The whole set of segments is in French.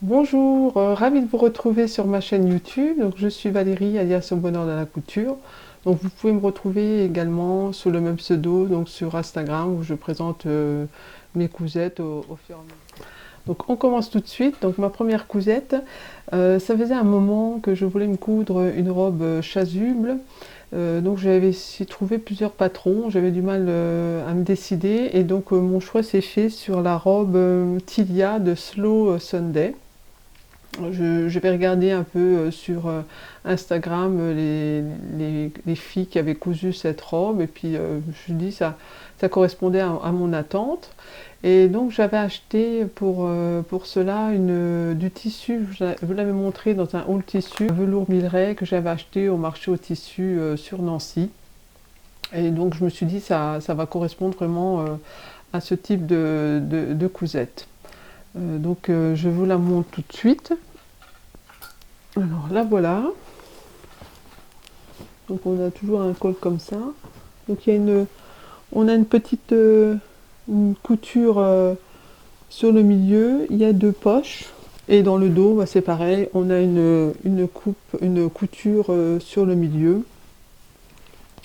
Bonjour, ravie de vous retrouver sur ma chaîne YouTube. Donc, je suis Valérie, alias Au Bonheur dans la Couture. Donc, vous pouvez me retrouver également sous le même pseudo, donc sur Instagram, où je présente mes cousettes au fur et à mesure. Donc, on commence tout de suite. Donc, ma première cousette, ça faisait un moment que je voulais me coudre une robe chasuble. Donc, j'avais trouvé plusieurs patrons. J'avais du mal à me décider. Et donc, mon choix s'est fait sur la robe Tilia de Slow Sunday. Je vais regarder un peu sur Instagram les filles qui avaient cousu cette robe et puis je me dis ça correspondait à mon attente. Et donc j'avais acheté pour cela du tissu, je vous l'avais montré dans un haul tissu, un velours Milleray que j'avais acheté au marché au tissu sur Nancy. Et donc je me suis dit ça va correspondre vraiment à ce type de cousette. Donc je vous la montre tout de suite. Alors là voilà, donc on a toujours un col comme ça. Donc on a une petite une couture sur le milieu, il y a deux poches. Et dans le dos, bah, c'est pareil, on a une couture sur le milieu.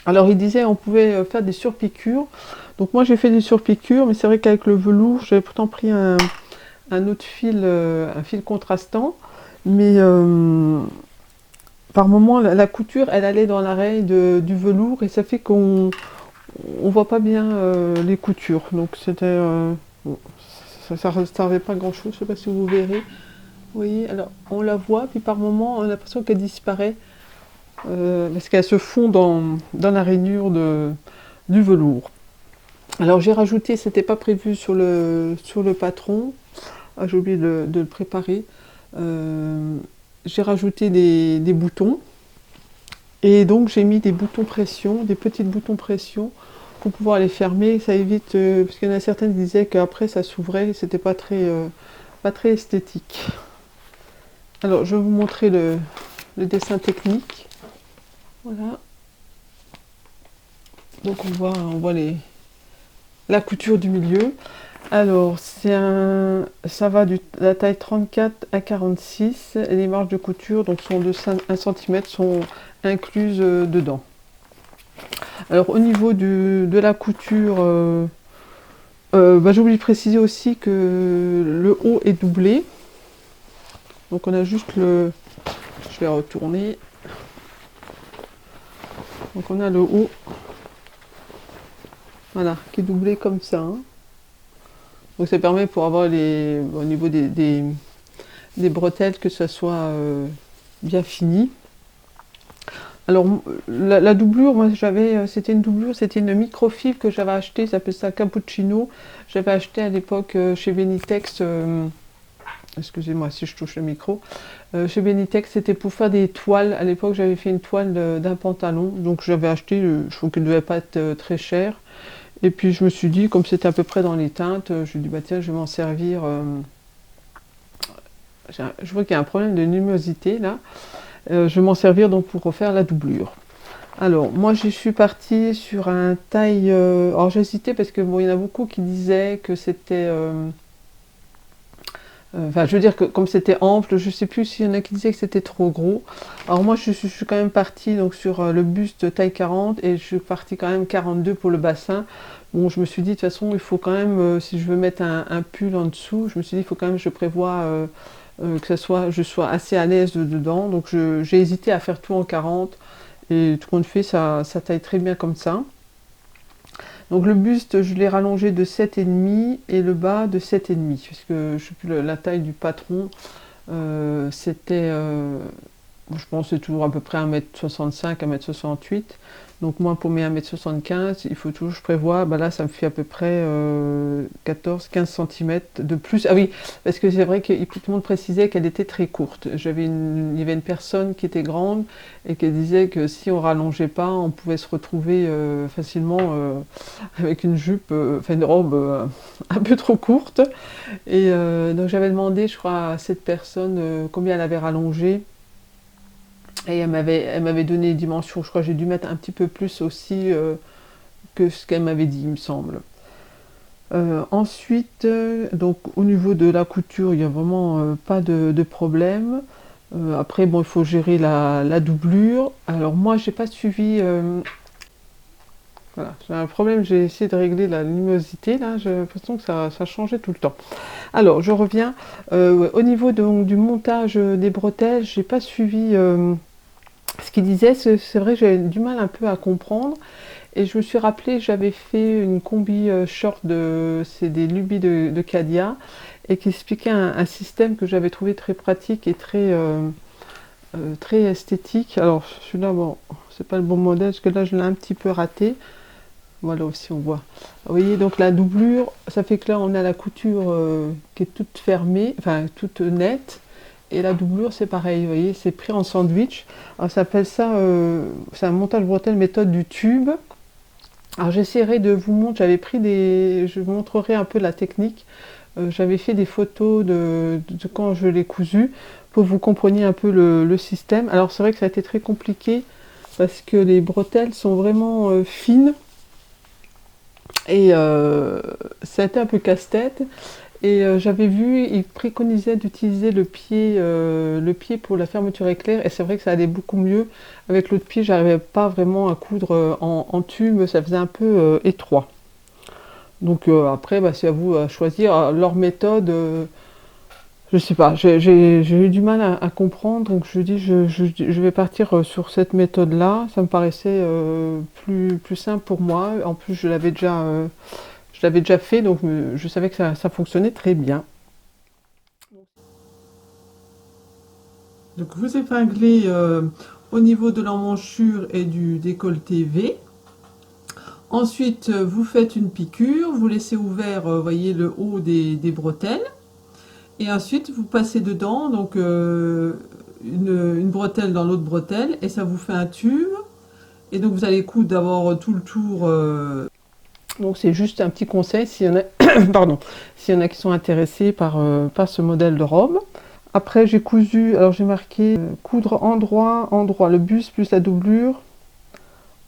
Alors il disait on pouvait faire des surpiqûres. Donc moi j'ai fait des surpiqûres, mais c'est vrai qu'avec le velours, j'avais pourtant pris un autre fil, un fil contrastant. Mais par moment, la couture, elle allait dans l'arrêt du velours et ça fait qu'on on voit pas bien les coutures. Donc c'était, bon, ça ne servait pas à grand chose. Je sais pas si vous verrez. Vous voyez, alors on la voit, puis par moment, on a l'impression qu'elle disparaît parce qu'elle se fond dans la rainure du velours. Alors j'ai rajouté, c'était pas prévu sur le patron. Ah, j'ai oublié de le préparer. Euh, j'ai rajouté des boutons. Et donc j'ai mis des boutons pression, des petits boutons pression pour pouvoir les fermer. Ça évite, parce qu'il y en a certaines qui disaient qu'après ça s'ouvrait, c'était pas très esthétique. Alors je vais vous montrer le dessin technique. Voilà. Donc on voit la couture du milieu. Alors ça va de la taille 34 à 46 et les marges de couture donc sont de 1 cm sont incluses dedans. Alors au niveau de la couture, bah, j'ai oublié de préciser aussi que le haut est doublé. Donc on a juste je vais retourner. Donc on a le haut, voilà, qui est doublé comme ça, hein. Donc ça permet pour avoir au niveau des bretelles que ça soit bien fini. Alors la doublure, moi c'était une doublure, c'était une microfibre que j'avais achetée, ça s'appelle ça Cappuccino. J'avais acheté à l'époque chez Benitex, excusez-moi si je touche le micro, chez Benitex c'était pour faire des toiles. À l'époque j'avais fait une toile d'un pantalon, donc j'avais acheté, je trouve qu'elle ne devait pas être très chère. Et puis je me suis dit, comme c'était à peu près dans les teintes, je me suis dit bah tiens je vais m'en servir. Je vois qu'il y a un problème de luminosité là. Je vais m'en servir donc pour refaire la doublure. Alors, moi, je suis partie sur un taille. Alors, j'ai hésité parce que bon, il y en a beaucoup qui disaient que c'était. Enfin, je veux dire que comme c'était ample, je sais plus s'il y en a qui disaient que c'était trop gros. Alors, moi, je suis quand même partie donc sur le buste taille 40 et je suis partie quand même 42 pour le bassin. Bon, je me suis dit, de toute façon, il faut quand même, si je veux mettre un pull en dessous, je me suis dit, il faut quand même, je prévois que je sois assez à l'aise dedans. Donc, j'ai hésité à faire tout en 40 et tout compte fait, ça taille très bien comme ça. Donc le buste, je l'ai rallongé de 7,5 et le bas de 7,5 parce que je sais plus la taille du patron, c'était, je pense que c'est toujours à peu près 1,65 m, 1,68 m. Donc moi pour mes 1,75 m, il faut toujours, je prévois, bah là ça me fait à peu près 14-15 cm de plus. Ah oui, parce que c'est vrai que tout le monde précisait qu'elle était très courte. Il y avait une personne qui était grande et qui disait que si on rallongeait pas, on pouvait se retrouver facilement avec une jupe, enfin une robe un peu trop courte. Et donc j'avais demandé, je crois, à cette personne combien elle avait rallongé. Et elle m'avait donné les dimensions. Je crois que j'ai dû mettre un petit peu plus aussi que ce qu'elle m'avait dit, il me semble. Ensuite, donc au niveau de la couture, il n'y a vraiment pas de problème. Après, bon, il faut gérer la doublure. Alors moi, j'ai pas suivi. Voilà, j'ai un problème, j'ai essayé de régler la luminosité, là, j'ai l'impression que ça changeait tout le temps. Alors, je reviens. Ouais, au niveau du montage des bretelles, j'ai pas suivi ce qu'il disait. C'est vrai, j'avais du mal un peu à comprendre. Et je me suis rappelé, j'avais fait une combi short c'est des lubies de Cadia, et qui expliquait un système que j'avais trouvé très pratique et très esthétique. Alors celui-là, bon, c'est pas le bon modèle, parce que là je l'ai un petit peu raté. Voilà aussi on voit. Vous voyez, donc la doublure, ça fait que là on a la couture qui est toute fermée, enfin toute nette. Et la doublure c'est pareil, vous voyez, c'est pris en sandwich. Alors ça s'appelle ça, c'est un montage bretelle méthode du tube. Alors j'essaierai de vous montrer, je vous montrerai un peu la technique. J'avais fait des photos de quand je l'ai cousu pour que vous compreniez un peu le système. Alors c'est vrai que ça a été très compliqué parce que les bretelles sont vraiment fines et ça a été un peu casse-tête. Et j'avais vu, il préconisait d'utiliser le pied pour la fermeture éclair, et c'est vrai que ça allait beaucoup mieux. Avec l'autre pied, j'arrivais pas vraiment à coudre en tube, ça faisait un peu étroit. Donc après, bah, c'est à vous à choisir. Leur méthode, je sais pas, j'ai eu du mal à comprendre, donc je dis je vais partir sur cette méthode-là. Ça me paraissait plus simple pour moi. En plus, je l'avais déjà fait, donc je savais que ça fonctionnait très bien. Donc vous épinglez au niveau de l'emmanchure et du décolleté V. Ensuite, vous faites une piqûre, vous laissez ouvert, voyez, le haut des bretelles. Et ensuite, vous passez dedans, donc une bretelle dans l'autre bretelle, et ça vous fait un tube. Et donc vous allez coudre d'abord tout le tour. Donc c'est juste un petit conseil s'il y en a, pardon, s'il y en a qui sont intéressés par ce modèle de robe. Après j'ai cousu, alors j'ai marqué coudre en droit, le buste plus la doublure,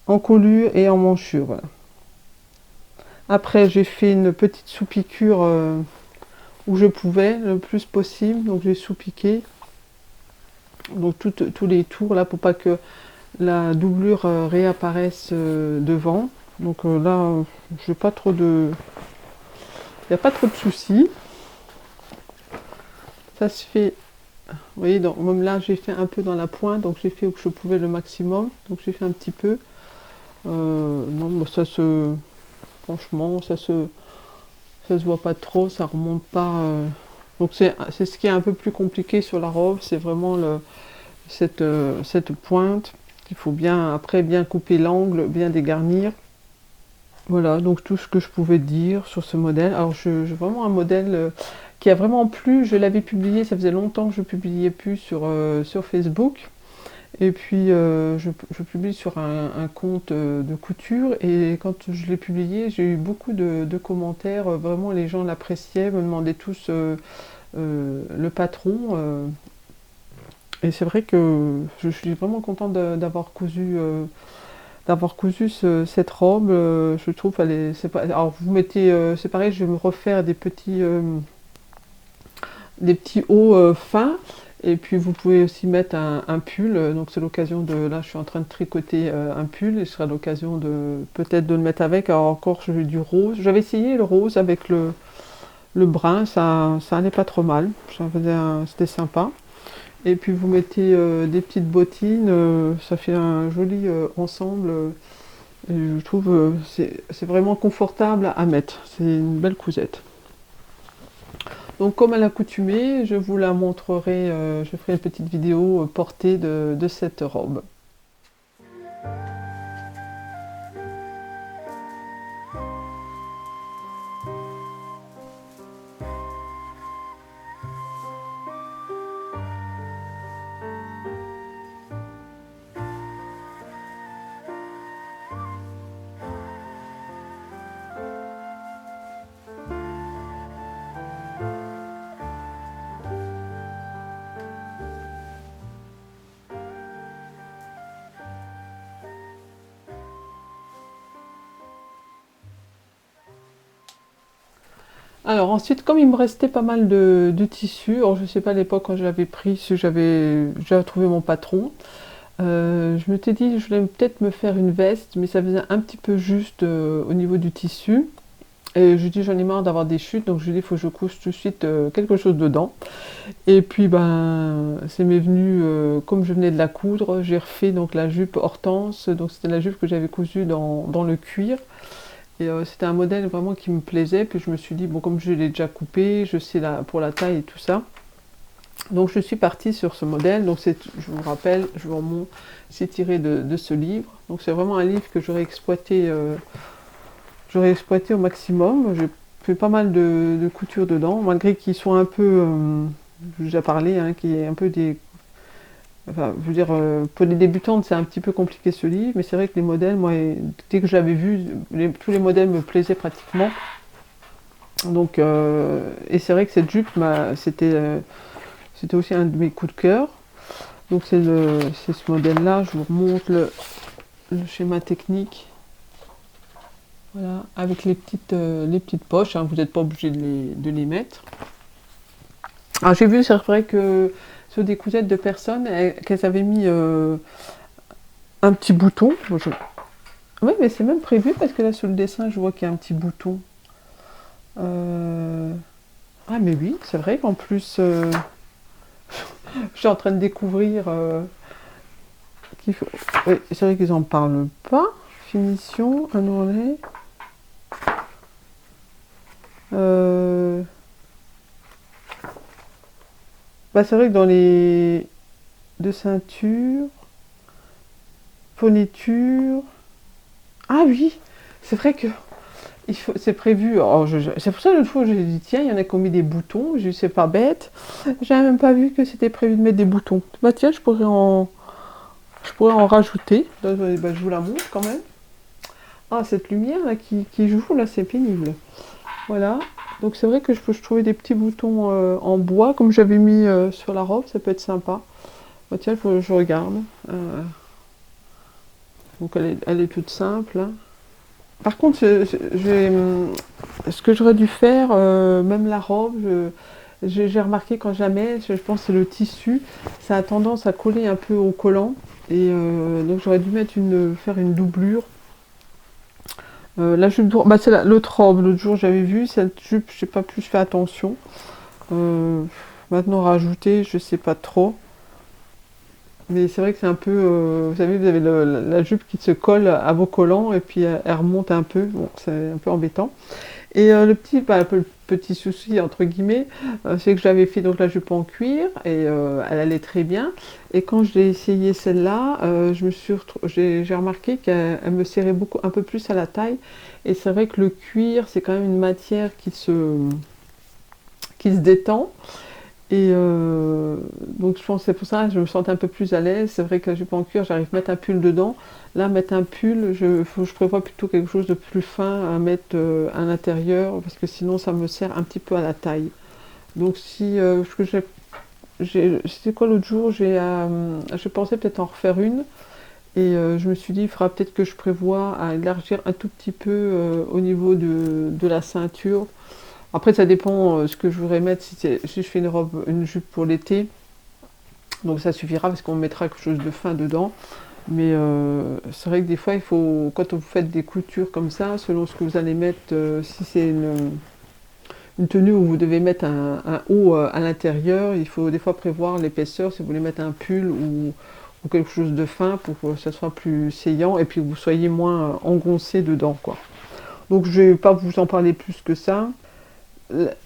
en colure et en manchure. Voilà. Après j'ai fait une petite sous-piqûre où je pouvais le plus possible, donc j'ai sous-piqué. Donc tous les tours là pour pas que la doublure réapparaisse devant. Donc là, j'ai pas trop de, il n'y a pas trop de soucis. Ça se fait, vous voyez, donc, même là j'ai fait un peu dans la pointe, donc j'ai fait où je pouvais le maximum, donc j'ai fait un petit peu. Non, franchement, ça se voit pas trop, ça remonte pas. Donc c'est ce qui est un peu plus compliqué sur la robe, c'est vraiment cette pointe. Il faut bien, après, bien couper l'angle, bien dégarnir. Voilà, donc tout ce que je pouvais dire sur ce modèle. Alors, j'ai vraiment un modèle qui a vraiment plu. Je l'avais publié, ça faisait longtemps que je publiais plus sur Facebook. Et puis, je publie sur un compte de couture. Et quand je l'ai publié, j'ai eu beaucoup de commentaires. Vraiment, les gens l'appréciaient, me demandaient tous le patron. Et c'est vrai que je suis vraiment contente d'avoir cousu cette robe. Je trouve elle est, c'est pas, alors vous mettez, c'est pareil, je vais me refaire des petits hauts fins. Et puis vous pouvez aussi mettre un pull. Donc c'est l'occasion de, là je suis en train de tricoter un pull et ce sera l'occasion de peut-être de le mettre avec. Alors encore j'ai du rose. J'avais essayé le rose avec le brun, ça allait pas trop mal. C'était sympa. Et puis vous mettez des petites bottines, ça fait un joli ensemble. Et je trouve c'est vraiment confortable à mettre. C'est une belle cousette. Donc comme à l'accoutumée, je vous la montrerai, je ferai une petite vidéo portée de cette robe. Alors ensuite, comme il me restait pas mal de tissu, alors je sais pas à l'époque quand je l'avais pris, si j'avais trouvé mon patron, je m'étais dit je voulais peut-être me faire une veste, mais ça faisait un petit peu juste au niveau du tissu. Et je dis j'en ai marre d'avoir des chutes, donc je dis il faut que je couche tout de suite quelque chose dedans. Et puis ben c'est m'est venu, comme je venais de la coudre, j'ai refait donc la jupe Hortense, donc c'était la jupe que j'avais cousue dans le cuir. Et c'était un modèle vraiment qui me plaisait, puis je me suis dit bon comme je l'ai déjà coupé, je sais pour la taille et tout ça. Donc je suis partie sur ce modèle, donc je vous rappelle, je vous remonte, c'est tiré de ce livre. Donc c'est vraiment un livre que j'aurais exploité au maximum. J'ai fait pas mal de coutures dedans, malgré qu'ils sont un peu, je vous ai déjà parlé, hein, qui est un peu des... Enfin, je veux dire, pour les débutantes, c'est un petit peu compliqué ce livre, mais c'est vrai que les modèles, moi, dès que je l'avais vu, tous les modèles me plaisaient pratiquement. Donc, et c'est vrai que cette jupe, c'était aussi un de mes coups de cœur. Donc c'est ce modèle-là, je vous remonte le schéma technique. Voilà, avec les petites poches, hein, vous n'êtes pas obligé de les mettre. Alors j'ai vu, c'est vrai que sur des cousettes de personnes, qu'elles avaient mis un petit bouton. Oui, mais c'est même prévu parce que là sur le dessin, je vois qu'il y a un petit bouton. Ah mais oui, c'est vrai qu'en plus, je suis en train de découvrir oui, c'est vrai qu'ils n'en parlent pas. Finition, un ourlet. Bah, c'est vrai que dans les deux ceintures, fourniture. Ah oui, c'est vrai que c'est prévu. Alors, c'est pour ça l'autre fois j'ai dit tiens, il y en a qui ont mis des boutons. J'ai dit c'est pas bête. J'avais même pas vu que c'était prévu de mettre des boutons. Bah tiens, je pourrais en rajouter. Là, bah, je vous la montre quand même. Ah, cette lumière là qui joue là, c'est pénible. Voilà. Donc c'est vrai que je trouvais des petits boutons en bois comme j'avais mis sur la robe, ça peut être sympa. Bah, tiens, il faut que je regarde. Donc elle est toute simple, hein. Par contre, ce que j'aurais dû faire, même la robe, j'ai remarqué quand jamais, je pense que c'est le tissu, ça a tendance à coller un peu au collant. Et donc j'aurais dû faire une doublure. La jupe, bah, c'est l'autre robe, l'autre jour j'avais vu, cette jupe, je sais pas plus fait attention. Euh, Maintenant rajouter, je sais pas trop. Mais c'est vrai que c'est un peu, vous savez, vous avez la jupe qui se colle à vos collants et puis elle remonte un peu. Bon, c'est un peu embêtant. Et un peu le petit souci entre guillemets, c'est que j'avais fait donc la jupe en cuir et elle allait très bien. Et quand j'ai essayé celle-là, j'ai remarqué qu'elle me serrait un peu plus à la taille. Et c'est vrai que le cuir, c'est quand même une matière qui se détend. Et donc je pense que c'est pour ça que je me sentais un peu plus à l'aise. C'est vrai que la jupe en cuir, j'arrive à mettre un pull dedans. Là, mettre un pull, je prévois plutôt quelque chose de plus fin à mettre à l'intérieur parce que sinon ça me serre un petit peu à la taille. Donc si ce que c'était quoi l'autre jour, je pensais peut-être en refaire une et je me suis dit il faudra peut-être que je prévoie à élargir un tout petit peu au niveau de la ceinture. Après, ça dépend ce que je voudrais mettre. Si je fais une jupe pour l'été, donc ça suffira parce qu'on mettra quelque chose de fin dedans. Mais c'est vrai que des fois, quand vous faites des coutures comme ça, selon ce que vous allez mettre, si c'est une tenue où vous devez mettre un haut à l'intérieur, il faut des fois prévoir l'épaisseur. Si vous voulez mettre un pull ou quelque chose de fin pour que ça soit plus saillant et puis que vous soyez moins engoncé dedans, quoi. Donc je ne vais pas vous en parler plus que ça.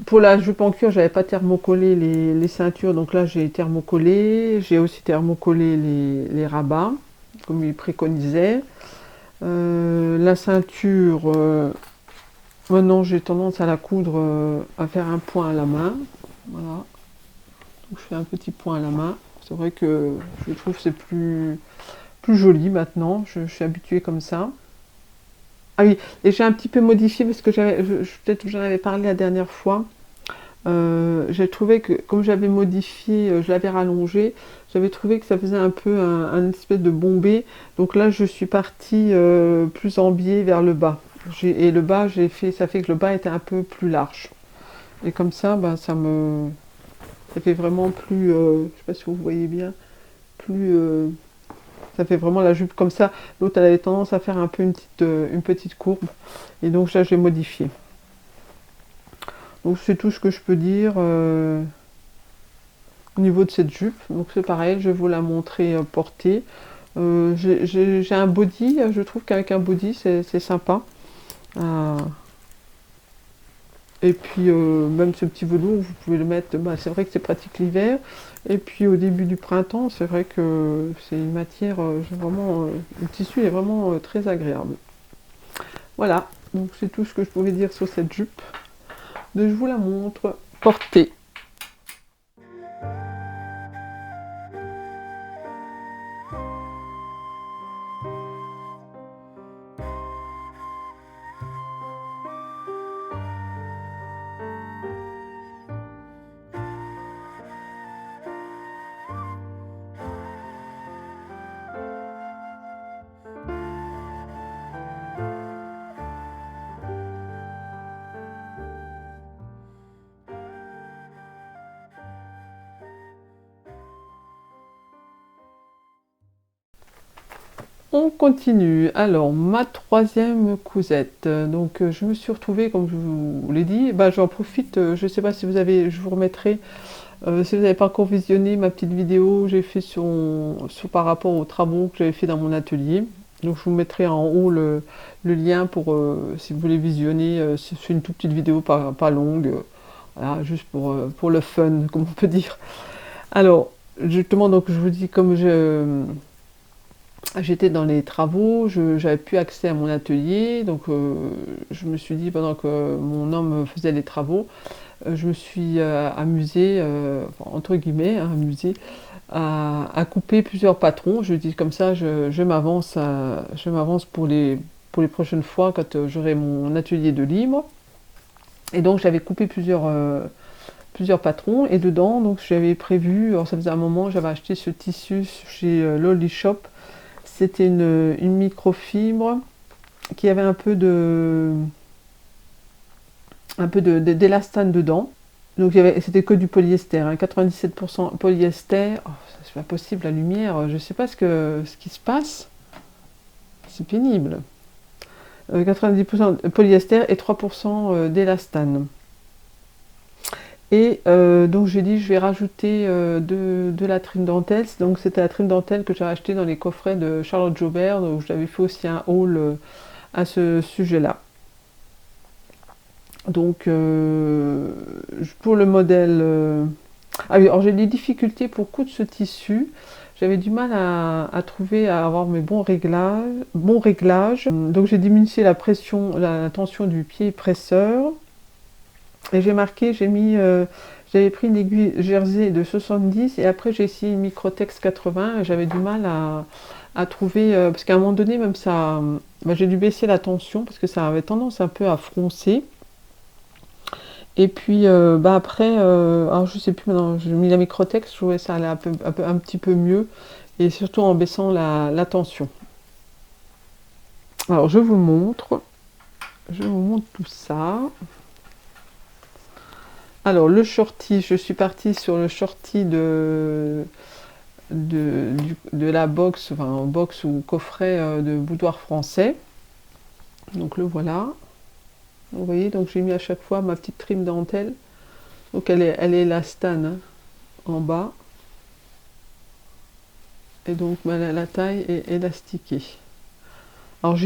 Pour la jupe en cuir, j'avais pas thermocollé les ceintures, donc là j'ai thermocollé. J'ai aussi thermocollé les rabats, comme il préconisait. La ceinture, maintenant j'ai tendance à la coudre, à faire un point à la main. Voilà. Donc je fais un petit point à la main. C'est vrai que je trouve que c'est plus joli maintenant. Je suis habituée comme ça. Ah oui, et j'ai un petit peu modifié parce que peut-être que j'en avais parlé la dernière fois. J'ai trouvé que comme j'avais modifié, je l'avais rallongé, j'avais trouvé que ça faisait un peu un espèce de bombé. Donc là, je suis partie plus en biais vers le bas. Et le bas, ça fait que le bas était un peu plus large. Et comme ça, ben, ça fait vraiment plus, je sais pas si vous voyez bien, plus, ça fait vraiment la jupe comme ça. L'autre, elle avait tendance à faire un peu une petite courbe. Et donc là, j'ai modifié. Donc c'est tout ce que je peux dire au niveau de cette jupe. Donc c'est pareil, je vais vous la montrer portée. J'ai un body, je trouve qu'avec un body, c'est sympa. Et puis même ce petit velours, vous pouvez le mettre, bah, c'est vrai que c'est pratique l'hiver. Et puis au début du printemps, c'est vrai que c'est une matière, vraiment, le tissu est vraiment très agréable. Voilà, donc c'est tout ce que je pouvais dire sur cette jupe. Donc, je vous la montre portée. On continue. Alors, ma troisième cousette. Donc, je me suis retrouvée, comme je vous l'ai dit, bah, j'en profite. Je ne sais pas si vous avez, je vous remettrai, si vous n'avez pas encore visionné ma petite vidéo que j'ai fait par rapport aux travaux que j'avais fait dans mon atelier. Donc, je vous mettrai en haut le lien pour, si vous voulez visionner. C'est une toute petite vidéo, pas longue. Voilà, juste pour le fun, comme on peut dire. Alors, justement, donc, je vous dis, comme j'étais dans les travaux, j'avais plus accès à mon atelier, donc je me suis dit, pendant que mon homme faisait les travaux, je me suis amusée, entre guillemets, hein, amusée, à couper plusieurs patrons. Je dis comme ça, je m'avance pour les prochaines fois quand j'aurai mon atelier de libre. Et donc j'avais coupé plusieurs patrons, et dedans, donc j'avais prévu, alors ça faisait un moment, j'avais acheté ce tissu chez Lolly Shop. C'était une microfibre qui avait un peu d'élastane dedans. Donc c'était que du polyester, hein, 97% polyester. Oh, c'est pas possible, la lumière, je sais pas ce qui se passe. C'est pénible. 90% polyester et 3% d'élastane. Et donc j'ai dit je vais rajouter de la trim dentelle. Donc c'était la trim dentelle que j'avais acheté dans les coffrets de Charlotte Jobert. Donc j'avais fait aussi un haul à ce sujet-là. Donc pour le modèle... Ah oui, alors j'ai des difficultés pour coudre ce tissu. J'avais du mal à trouver, à avoir mes bons réglages. Donc j'ai diminué la pression, la tension du pied presseur. Et j'ai marqué, j'avais pris une aiguille Jersey de 70 et après j'ai essayé une Microtex 80 et j'avais du mal à trouver, parce qu'à un moment donné même ça, bah, j'ai dû baisser la tension parce que ça avait tendance un peu à froncer. Et puis bah après, alors je sais plus maintenant, j'ai mis la Microtex, je trouvais ça allait un petit peu mieux et surtout en baissant la tension. Alors je vous montre tout ça. Alors le shorty, je suis partie sur le shorty de la box, enfin box ou coffret de boudoir français. Donc le voilà. Vous voyez, donc j'ai mis à chaque fois ma petite trim dentelle. Donc elle est élastane, hein, en bas. Et donc la taille est élastiquée. Alors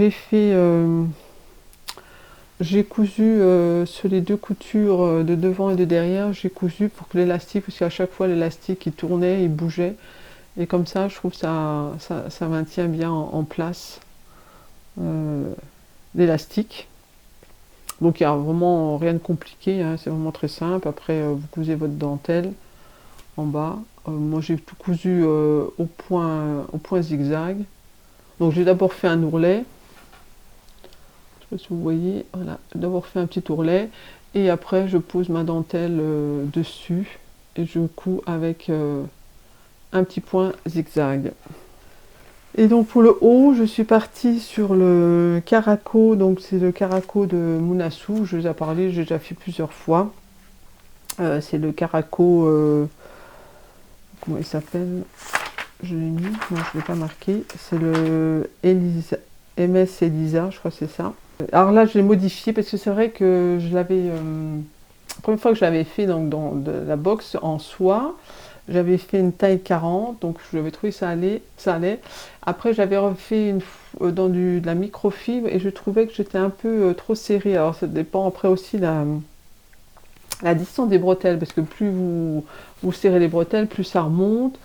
j'ai cousu sur les deux coutures de devant et de derrière, j'ai cousu pour que l'élastique, parce qu'à chaque fois l'élastique il tournait, il bougeait. Et comme ça, je trouve que ça maintient bien en place l'élastique. Donc il n'y a vraiment rien de compliqué, hein, c'est vraiment très simple. Après, vous cousez votre dentelle en bas. Moi j'ai tout cousu au point zigzag. Donc j'ai d'abord fait un ourlet. Je sais pas si vous voyez, voilà, j'ai d'abord fait un petit ourlet. Et après je pose ma dentelle dessus et je couds avec un petit point zigzag. Et donc pour le haut, je suis partie sur le caraco, donc c'est le caraco de Munasu, je vous ai parlé, j'ai déjà fait plusieurs fois. C'est le Caraco, comment il s'appelle? Je l'ai mis, non je ne l'ai pas marqué. C'est le Elisa, MS Elisa, je crois que c'est ça. Alors là, je l'ai modifié parce que c'est vrai que je l'avais... la première fois que je l'avais fait donc, dans de la box en soie, j'avais fait une taille 40, donc j'avais trouvé que ça allait. Après, j'avais refait dans de la microfibre et je trouvais que j'étais un peu trop serrée. Alors ça dépend après aussi la distance des bretelles, parce que plus vous serrez les bretelles, plus ça remonte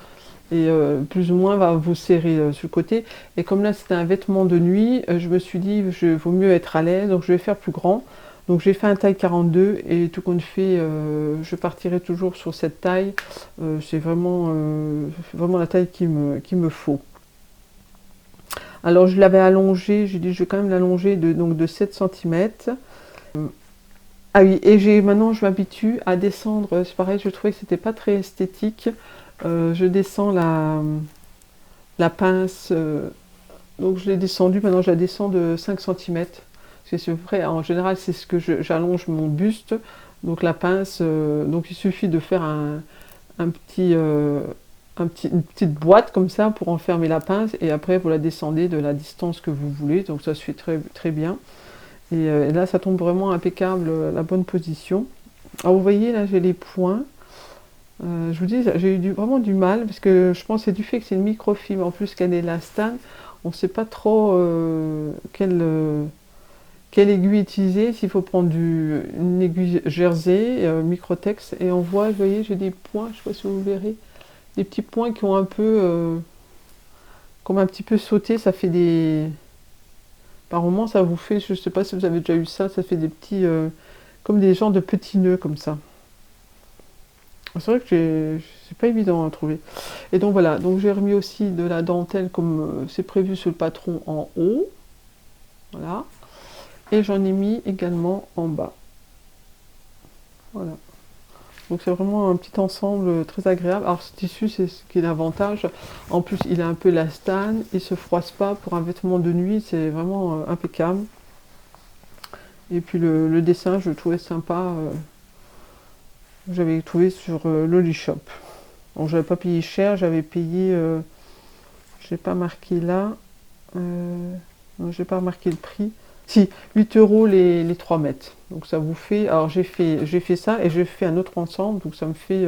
et plus ou moins va vous serrer sur le côté. Et comme là c'était un vêtement de nuit, je me suis dit vaut mieux être à l'aise, donc je vais faire plus grand. Donc j'ai fait un taille 42 et tout compte fait, je partirai toujours sur cette taille. C'est vraiment la taille qu'il me faut. Alors je l'avais allongé, j'ai dit je vais quand même l'allonger de 7 cm. Ah oui, et maintenant je m'habitue à descendre, c'est pareil, je trouvais que c'était pas très esthétique. Je descends la pince, donc je l'ai descendue, maintenant je la descends de 5 cm. C'est vrai, en général c'est ce que j'allonge mon buste, donc la pince, donc il suffit de faire un petit, une petite boîte comme ça pour enfermer la pince et après vous la descendez de la distance que vous voulez, donc ça se fait très, très bien. Et là ça tombe vraiment impeccable, la bonne position. Alors vous voyez là j'ai les points. Je vous dis, j'ai eu vraiment du mal parce que je pense que c'est du fait que c'est une microfibre en plus qu'elle est élastane. On ne sait pas trop quelle aiguille utiliser, s'il faut prendre une aiguille jersey, microtex, et on voit, vous voyez, j'ai des points, je ne sais pas si vous verrez, des petits points qui ont un peu, comme un petit peu sauté, ça fait des... Par moments, ça vous fait, je ne sais pas si vous avez déjà eu ça, ça fait des petits, comme des genres de petits nœuds comme ça. C'est vrai que c'est pas évident à trouver. Et donc voilà, donc j'ai remis aussi de la dentelle comme c'est prévu sur le patron en haut. Voilà. Et j'en ai mis également en bas. Voilà. Donc c'est vraiment un petit ensemble très agréable. Alors ce tissu, c'est ce qui est l'avantage. En plus, il est un peu élastane, il se froisse pas. Pour un vêtement de nuit, c'est vraiment impeccable. Et puis le dessin, je le trouvais sympa. J'avais trouvé sur l'Olishop. Donc j'avais pas payé cher, j'avais payé, j'ai pas marqué là, non, j'ai pas marqué le prix. Si, 8 euros les 3 mètres. Donc ça vous fait, alors j'ai fait ça et j'ai fait un autre ensemble, donc ça me fait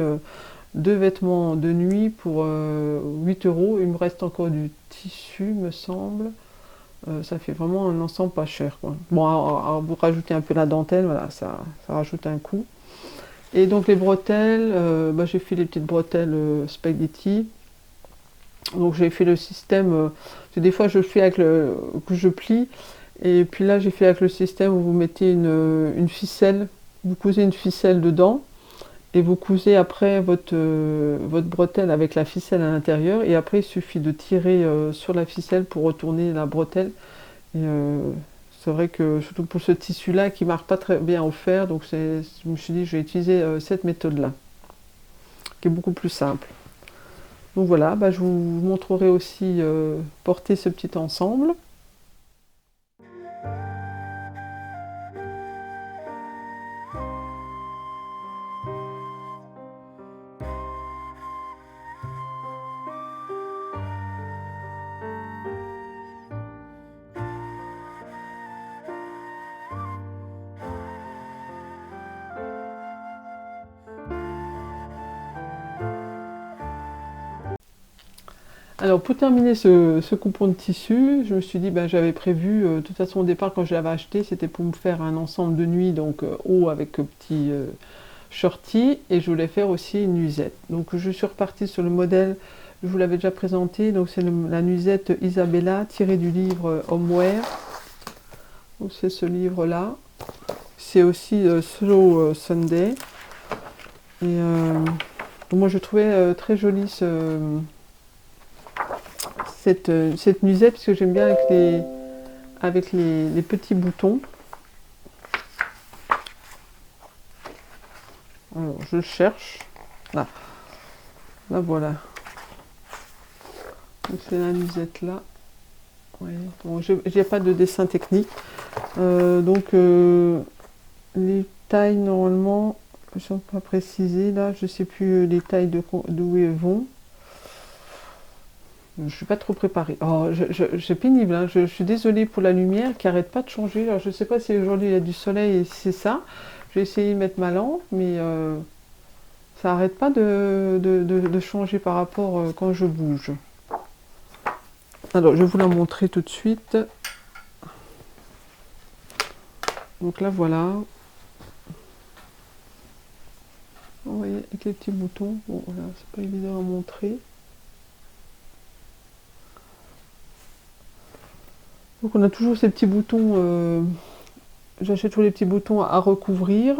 deux vêtements de nuit pour 8 euros. Il me reste encore du tissu, me semble. Ça fait vraiment un ensemble pas cher, quoi. Bon, alors, vous rajoutez un peu la dentelle, voilà, ça rajoute un coût. Et donc les bretelles, j'ai fait les petites bretelles spaghetti. Donc j'ai fait le système, des fois je fais avec que je plie, et puis là j'ai fait avec le système où vous mettez une ficelle, vous cousez une ficelle dedans, et vous cousez après votre bretelle avec la ficelle à l'intérieur, et après il suffit de tirer sur la ficelle pour retourner la bretelle. Et c'est vrai que surtout pour ce tissu là qui ne marche pas très bien au fer, donc je me suis dit je vais utiliser cette méthode là, qui est beaucoup plus simple. Donc voilà, je vous montrerai aussi porter ce petit ensemble. Alors pour terminer ce coupon de tissu, je me suis dit, j'avais prévu, de toute façon au départ quand je l'avais acheté, c'était pour me faire un ensemble de nuit, donc haut avec petit shorty, et je voulais faire aussi une nuisette. Donc je suis repartie sur le modèle, je vous l'avais déjà présenté, donc c'est la nuisette Isabella, tirée du livre Homeware. Donc c'est ce livre-là. C'est aussi Slow Sunday. Et moi je trouvais très jolie cette nuisette, parce que j'aime bien avec les petits boutons. Alors, je cherche. Là voilà. C'est la nuisette là. Ouais. Bon, j'ai pas de dessin technique. Les tailles normalement, Ils sont pas précisés là, je sais plus les tailles d'où ils vont. Je suis pas trop préparée. Oh, c'est pénible, hein. Je suis désolée pour la lumière qui arrête pas de changer. Alors, je sais pas si aujourd'hui il y a du soleil et si c'est ça. Je vais essayer de mettre ma lampe, mais ça arrête pas de changer par rapport quand je bouge. Alors, je vais vous la montrer tout de suite. Donc là, voilà. Vous voyez, avec les petits boutons. Bon, voilà, c'est pas évident à montrer. Donc on a toujours ces petits boutons, j'achète toujours les petits boutons à recouvrir.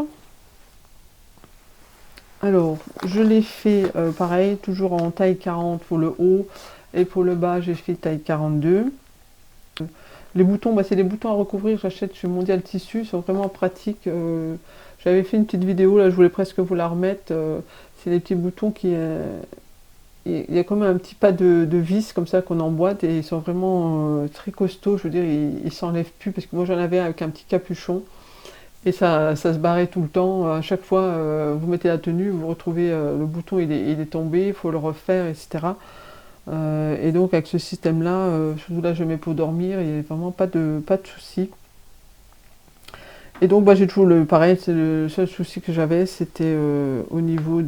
Alors, je l'ai fait pareil, toujours en taille 40 pour le haut, et pour le bas, j'ai fait taille 42. Les boutons, bah, c'est des boutons à recouvrir, j'achète chez Mondial Tissu, ils sont vraiment pratiques. J'avais fait une petite vidéo, là je voulais presque vous la remettre. C'est des petits boutons qui... il y a quand même un petit pas de vis comme ça qu'on emboîte et ils sont vraiment très costauds, je veux dire, ils s'enlèvent plus parce que moi j'en avais avec un petit capuchon et ça se barrait tout le temps. À chaque fois, vous mettez la tenue, vous retrouvez le bouton, il est tombé, il faut le refaire, etc. Et donc avec ce système-là, surtout là je mets pour dormir, il n'y a vraiment pas de souci. Et donc bah, j'ai toujours le pareil, c'est le seul souci que j'avais, c'était au niveau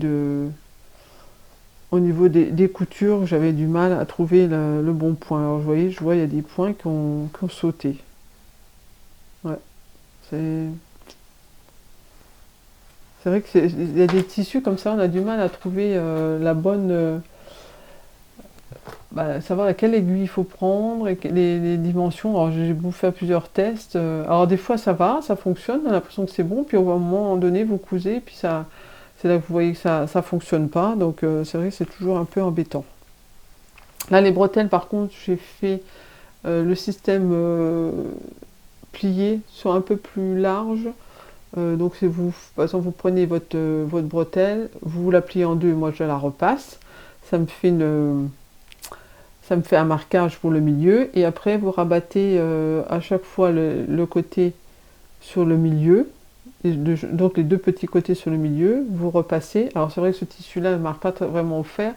des coutures, j'avais du mal à trouver le bon point. Alors, vous voyez, je vois, il y a des points qui ont sauté. Ouais, c'est... C'est vrai qu'il y a des tissus comme ça, on a du mal à trouver la bonne... savoir à quelle aiguille il faut prendre, et les dimensions. Alors, j'ai beau faire plusieurs tests. Alors, des fois, ça va, ça fonctionne, on a l'impression que c'est bon. Puis, au moment donné, vous cousez, puis ça... C'est là que vous voyez que ça ne fonctionne pas. Donc, c'est vrai que c'est toujours un peu embêtant. Là, les bretelles, par contre, j'ai fait le système plié sont un peu plus large. Donc c'est vous, par exemple, vous prenez votre bretelle, vous la pliez en deux, moi je la repasse. Ça me fait un marquage pour le milieu et après vous rabattez à chaque fois le côté sur le milieu. Donc les deux petits côtés sur le milieu, vous repassez. Alors c'est vrai que ce tissu-là ne marque pas vraiment au fer,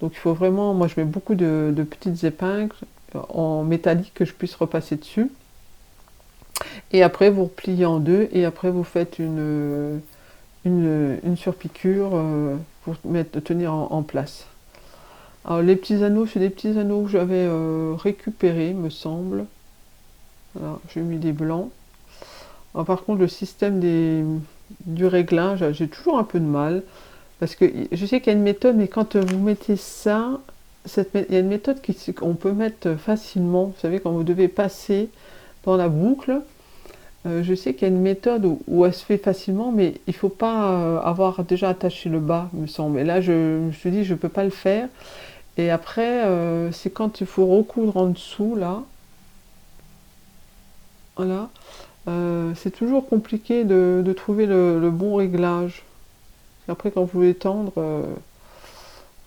donc il faut vraiment, moi je mets beaucoup de petites épingles en métallique que je puisse repasser dessus. Et après vous repliez en deux et après vous faites une surpiqûre pour tenir en place. Alors les petits anneaux, c'est des petits anneaux que j'avais récupérés, me semble. Voilà, j'ai mis des blancs. Alors, par contre, le système du réglage, j'ai toujours un peu de mal. Parce que je sais qu'il y a une méthode, mais quand vous mettez ça, il y a une méthode qu'on peut mettre facilement. Vous savez, quand vous devez passer dans la boucle, je sais qu'il y a une méthode où elle se fait facilement, mais il ne faut pas avoir déjà attaché le bas, me semble. Et là, je me suis dit, je ne peux pas le faire. Et après, c'est quand il faut recoudre en dessous, là. Voilà. C'est toujours compliqué de trouver le bon réglage. Après, quand vous voulez tendre,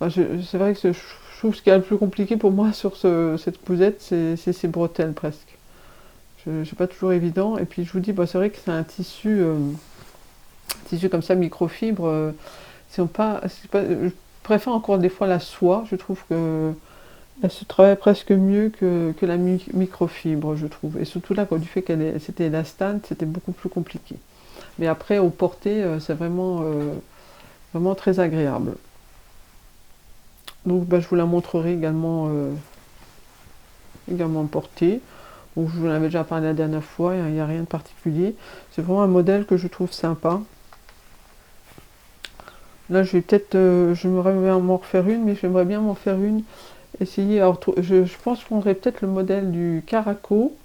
c'est vrai que je trouve ce qui est le plus compliqué pour moi sur cette cousette, c'est ces bretelles presque. C'est pas toujours évident. Et puis je vous dis, c'est vrai que c'est un tissu comme ça, microfibre. Je préfère encore des fois la soie. Je trouve que elle se travaille presque mieux que la microfibre, je trouve. Et surtout là, du fait c'était élastane, c'était beaucoup plus compliqué. Mais après, au porté, c'est vraiment, vraiment très agréable. Donc, je vous la montrerai également, portée. Donc, je vous en avais déjà parlé la dernière fois, il n'y a rien de particulier. C'est vraiment un modèle que je trouve sympa. Là, je vais peut-être, j'aimerais bien m'en refaire une, mais j'aimerais bien m'en faire une. Essayer, alors, je pense que je prendrai peut-être le modèle du Caraco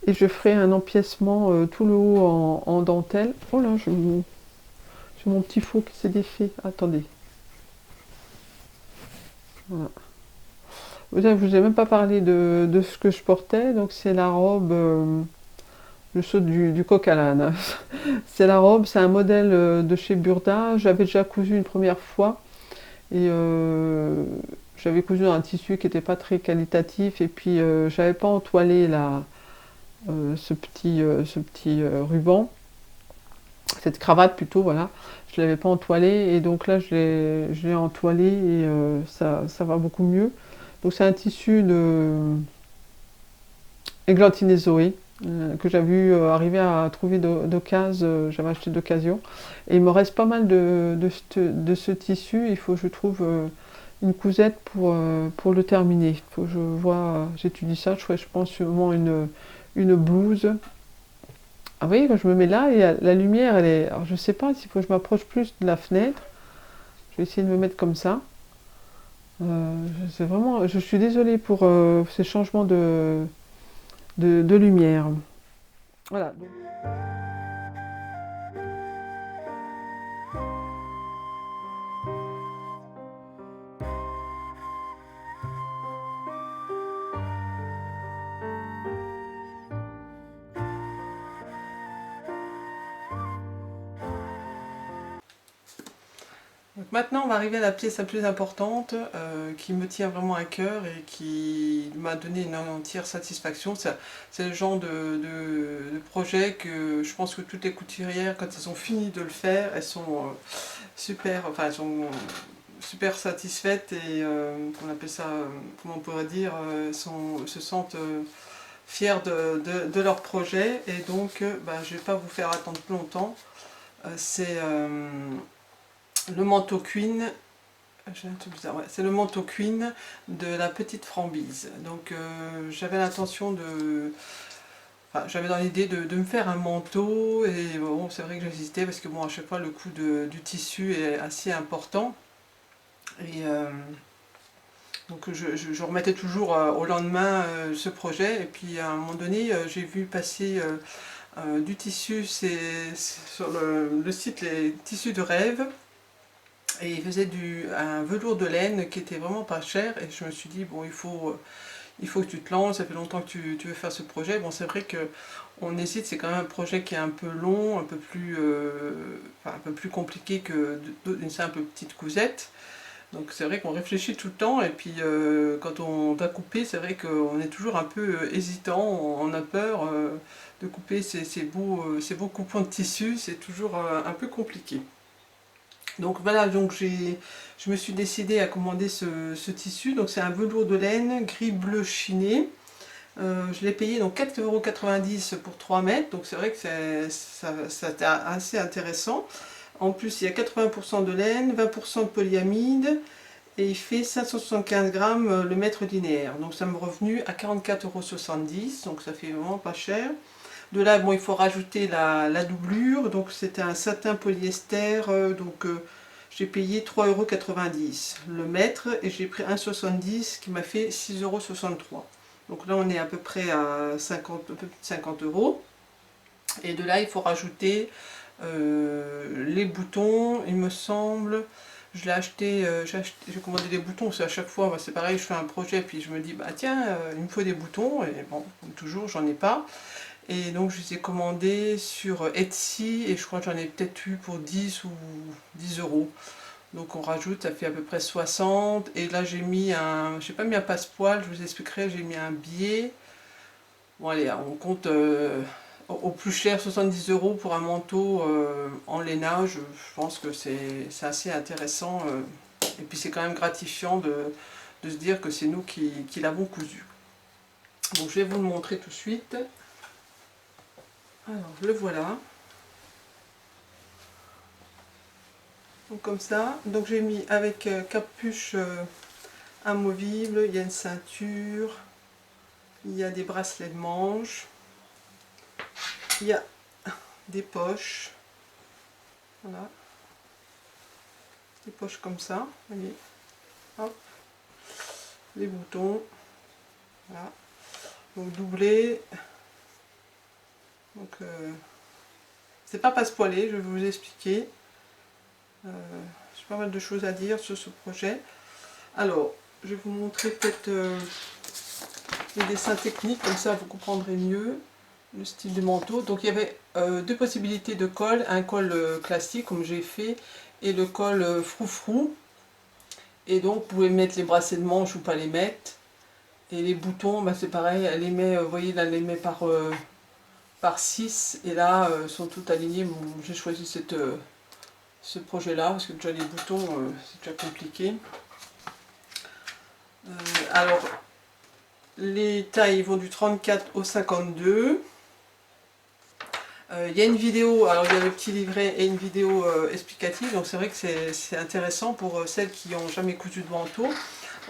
et je ferai un empiècement tout le haut en dentelle. Oh là, j'ai mon petit faux qui s'est défait. Attendez. Voilà. Je vous ai même pas parlé de ce que je portais. Donc c'est la robe, le saut du coq à l'âne. C'est la robe, c'est un modèle de chez Burda. J'avais déjà cousu une première fois et j'avais cousu un tissu qui n'était pas très qualitatif et puis j'avais pas entoilé ce petit ruban. cette cravate plutôt, voilà. Je l'avais pas entoilée et donc là je l'ai entoilée et ça va beaucoup mieux. Donc c'est un tissu de églantine Zoé que j'avais vu arriver à trouver d'occasion, j'avais acheté d'occasion. Et il me reste pas mal de ce tissu, il faut que je trouve une cousette pour le terminer. Il faut que je vois, j'étudie ça, je pense sûrement une blouse. Ah, vous voyez, quand je me mets là, et la lumière, elle est. Alors, je sais pas s'il faut que je m'approche plus de la fenêtre. Je vais essayer de me mettre comme ça. C'est vraiment. Je suis désolée pour ces changements de lumière. Voilà. Donc maintenant, on va arriver à la pièce la plus importante qui me tient vraiment à cœur et qui m'a donné une entière satisfaction. C'est le genre de projet que je pense que toutes les couturières, quand elles ont fini de le faire, elles sont super, enfin, elles sont super satisfaites et on appelle ça, comment on pourrait dire, se sentent fières de leur projet. Et donc, je ne vais pas vous faire attendre plus longtemps. C'est le manteau Queen, c'est le manteau Queen de la petite Frambyse. Donc j'avais l'intention de... Enfin, j'avais dans l'idée de me faire un manteau et bon, c'est vrai que j'hésitais parce que bon, à chaque fois le coût du tissu est assez important. Et donc je remettais toujours au lendemain ce projet. Et puis à un moment donné, j'ai vu passer du tissu, c'est sur le site Les Tissus de Rêve. Et il faisait un velours de laine qui était vraiment pas cher. Et je me suis dit, bon, il faut que tu te lances, ça fait longtemps que tu veux faire ce projet. Bon, c'est vrai que on hésite, c'est quand même un projet qui est un peu long, un peu plus compliqué que d'une simple petite cousette. Donc c'est vrai qu'on réfléchit tout le temps et puis quand on va couper, c'est vrai qu'on est toujours un peu hésitant, on a peur de couper ces beaux coupons de tissu, c'est toujours un peu compliqué. Donc voilà, donc je me suis décidée à commander ce tissu. Donc c'est un velours de laine gris bleu chiné. Je l'ai payé donc 4,90 € pour 3 mètres. Donc c'est vrai que c'était assez intéressant. En plus il y a 80% de laine, 20% de polyamide. Et il fait 575 grammes le mètre linéaire. Donc ça me revenu à 44,70 €. Donc ça fait vraiment pas cher. De là, bon, il faut rajouter la doublure. Donc c'était un satin polyester. J'ai payé 3,90 € le mètre et j'ai pris 1,70 € qui m'a fait 6,63 €. Donc là, on est à peu près à 50, un peu plus de 50 €. Et de là, il faut rajouter les boutons, il me semble. Je l'ai acheté, j'ai commandé des boutons, parce qu'à chaque fois, c'est pareil, je fais un projet, puis je me dis, bah tiens, il me faut des boutons, et bon, comme toujours, j'en ai pas. Et donc je les ai commandés sur Etsy, et je crois que j'en ai peut-être eu pour 10 ou 10 €. Donc on rajoute, ça fait à peu près 60, et là j'ai mis j'ai pas mis un passepoil, je vous expliquerai, j'ai mis un biais. Bon allez, on compte au plus cher 70 € pour un manteau en lainage. Je pense que c'est assez intéressant et puis c'est quand même gratifiant de se dire que c'est nous qui l'avons cousu. Donc je vais vous le montrer tout de suite. Alors le voilà. Donc comme ça, donc j'ai mis avec capuche amovible, il y a une ceinture, il y a des bracelets de manches, il y a des poches, voilà, des poches comme ça, vous voyez, hop, les boutons, voilà, donc doublé, donc c'est pas passepoilé, je vais vous expliquer, j'ai pas mal de choses à dire sur ce projet. Alors, je vais vous montrer peut-être les dessins techniques, comme ça vous comprendrez mieux le style du manteau. Donc il y avait deux possibilités de col, un col classique comme j'ai fait et le col froufrou. Et donc vous pouvez mettre les bracelets de manche ou pas les mettre. Et les boutons, c'est pareil, elle les met, vous voyez là, elle les met par 6 et là sont toutes alignées. Bon, j'ai choisi ce projet là parce que déjà les boutons c'est déjà compliqué. Alors les tailles vont du 34 au 52. Il y a une vidéo, alors il y a le petit livret et une vidéo explicative, donc c'est vrai que c'est intéressant pour celles qui n'ont jamais cousu de manteau,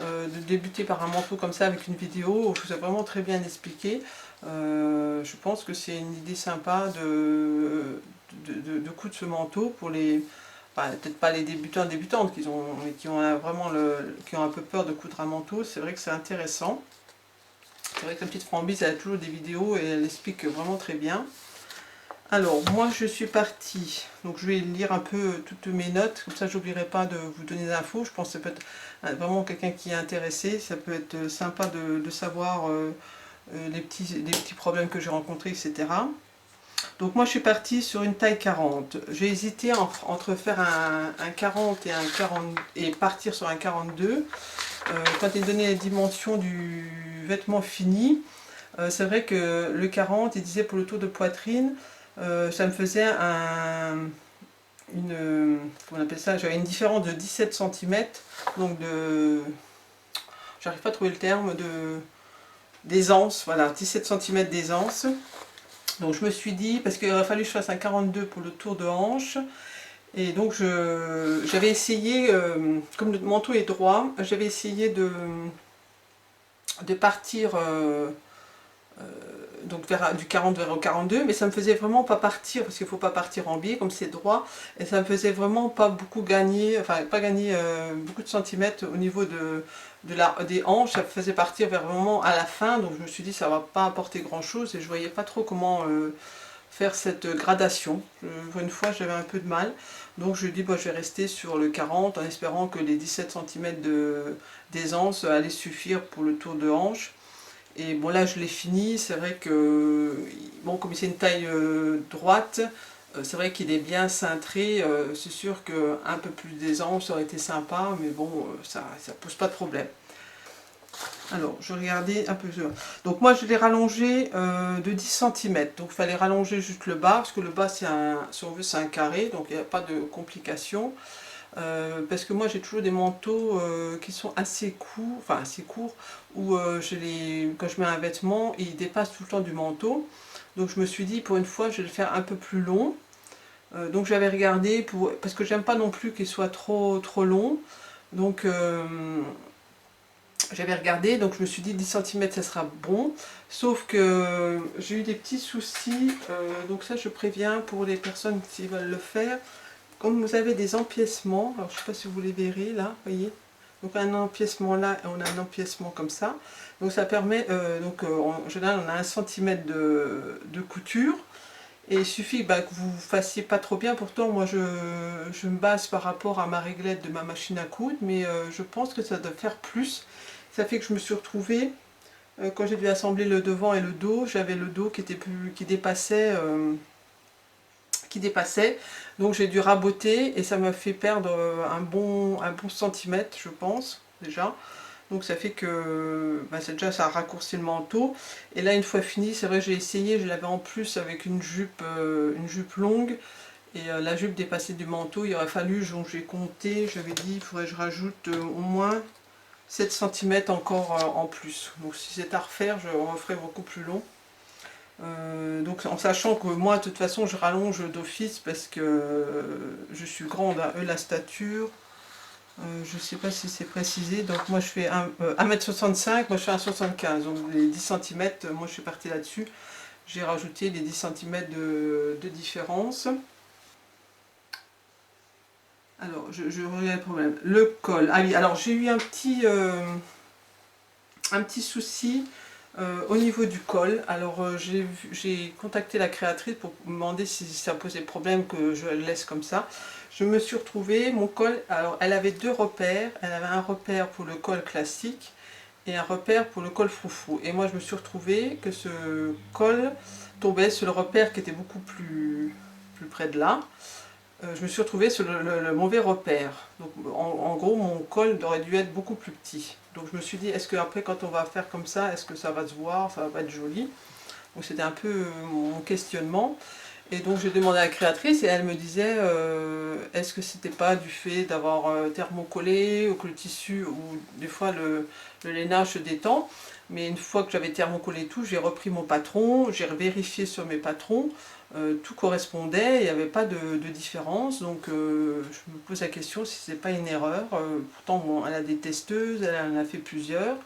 de débuter par un manteau comme ça avec une vidéo où c'est vraiment très bien expliqué. Je pense que c'est une idée sympa de coudre ce manteau pour les, enfin, peut-être pas les débutants et débutantes qui ont vraiment qui ont un peu peur de coudre un manteau. C'est vrai que c'est intéressant. C'est vrai que la petite Frambise, elle a toujours des vidéos et elle explique vraiment très bien. Alors, moi je suis partie, donc je vais lire un peu toutes mes notes, comme ça j'oublierai pas de vous donner des infos. Je pense que ça peut être vraiment quelqu'un qui est intéressé, ça peut être sympa de savoir les petits problèmes que j'ai rencontrés, etc. Donc moi je suis partie sur une taille 40. J'ai hésité entre faire un 40 et un 40 et partir sur un 42. Quand il donnait les dimensions du vêtement fini, c'est vrai que le 40, il disait pour le tour de poitrine, ça me faisait comment on appelle ça, j'avais une différence de 17 cm, donc j'arrive pas à trouver le terme, d'aisance, voilà, 17 cm d'aisance. Donc je me suis dit, parce qu'il aurait fallu que je fasse un 42 pour le tour de hanche, et donc j'avais essayé, comme le manteau est droit, j'avais essayé de partir donc du 40 vers le 42, mais ça me faisait vraiment pas partir, parce qu'il ne faut pas partir en biais comme c'est droit, et ça me faisait vraiment pas beaucoup gagner, enfin pas gagner beaucoup de centimètres au niveau des hanches. Ça me faisait partir vers vraiment à la fin, donc je me suis dit ça va pas apporter grand chose et je voyais pas trop comment faire cette gradation. Pour une fois j'avais un peu de mal, donc je dis bah, je vais rester sur le 40 en espérant que les 17 cm d'aisance allaient suffire pour le tour de hanche. Et bon là je l'ai fini, c'est vrai que, bon comme c'est une taille droite, c'est vrai qu'il est bien cintré, c'est sûr qu'un peu plus d'aisance ça aurait été sympa, mais bon ça pose pas de problème. Alors je regardais un peu, donc moi je l'ai rallongé de 10 cm, donc il fallait rallonger juste le bas, parce que le bas c'est si on veut c'est un carré, donc il n'y a pas de complications. Parce que moi j'ai toujours des manteaux qui sont assez courts, enfin assez courts, où quand je mets un vêtement, il dépasse tout le temps du manteau. Donc je me suis dit pour une fois je vais le faire un peu plus long. Donc j'avais regardé, parce que j'aime pas non plus qu'il soit trop long. Donc j'avais regardé, donc je me suis dit 10 cm ça sera bon. Sauf que j'ai eu des petits soucis, donc ça je préviens pour les personnes qui veulent le faire. Comme vous avez des empiècements, alors je ne sais pas si vous les verrez là, voyez, donc un empiècement là et on a un empiècement comme ça, donc ça permet, en général on a 1 cm de couture, et il suffit que vous fassiez pas trop bien. Pourtant moi je me base par rapport à ma réglette de ma machine à coudre, mais je pense que ça doit faire plus. Ça fait que je me suis retrouvée, quand j'ai dû assembler le devant et le dos, j'avais le dos qui dépassait, donc j'ai dû raboter et ça m'a fait perdre un bon centimètre je pense déjà. Donc ça fait que déjà ça a raccourci le manteau. Et là une fois fini, c'est vrai j'ai essayé, je l'avais en plus avec une jupe longue, et la jupe dépassait du manteau. Il aurait fallu, donc j'ai compté, j'avais dit il faudrait que je rajoute au moins 7 cm encore en plus. Donc si c'est à refaire, je referai beaucoup plus long. Donc en sachant que moi de toute façon je rallonge d'office parce que je suis grande, eux la stature, je sais pas si c'est précisé, donc moi je fais 1,65 m, moi je fais 1,75 m, donc les 10 cm, moi je suis partie là-dessus, j'ai rajouté les 10 cm de différence. Alors je regarde le problème, le col, ah oui, alors j'ai eu un petit souci au niveau du col. Alors j'ai contacté la créatrice pour me demander si ça posait problème que je le laisse comme ça. Je me suis retrouvée, mon col, alors elle avait deux repères, elle avait un repère pour le col classique et un repère pour le col froufrou. Et moi je me suis retrouvée que ce col tombait sur le repère qui était beaucoup plus près de là. Je me suis retrouvée sur le mauvais repère. Donc en gros mon col aurait dû être beaucoup plus petit. Donc je me suis dit, est-ce que après quand on va faire comme ça, est-ce que ça va se voir, ça va pas être joli? Donc c'était un peu mon questionnement. Et donc j'ai demandé à la créatrice et elle me disait est-ce que c'était pas du fait d'avoir thermocollé ou que le tissu ou des fois le lainage se détend. Mais une fois que j'avais thermocollé tout, j'ai repris mon patron, j'ai vérifié sur mes patrons, tout correspondait, il n'y avait pas de différence. Donc je me pose la question si c'est pas une erreur. Pourtant bon, elle a des testeuses, elle en a fait plusieurs.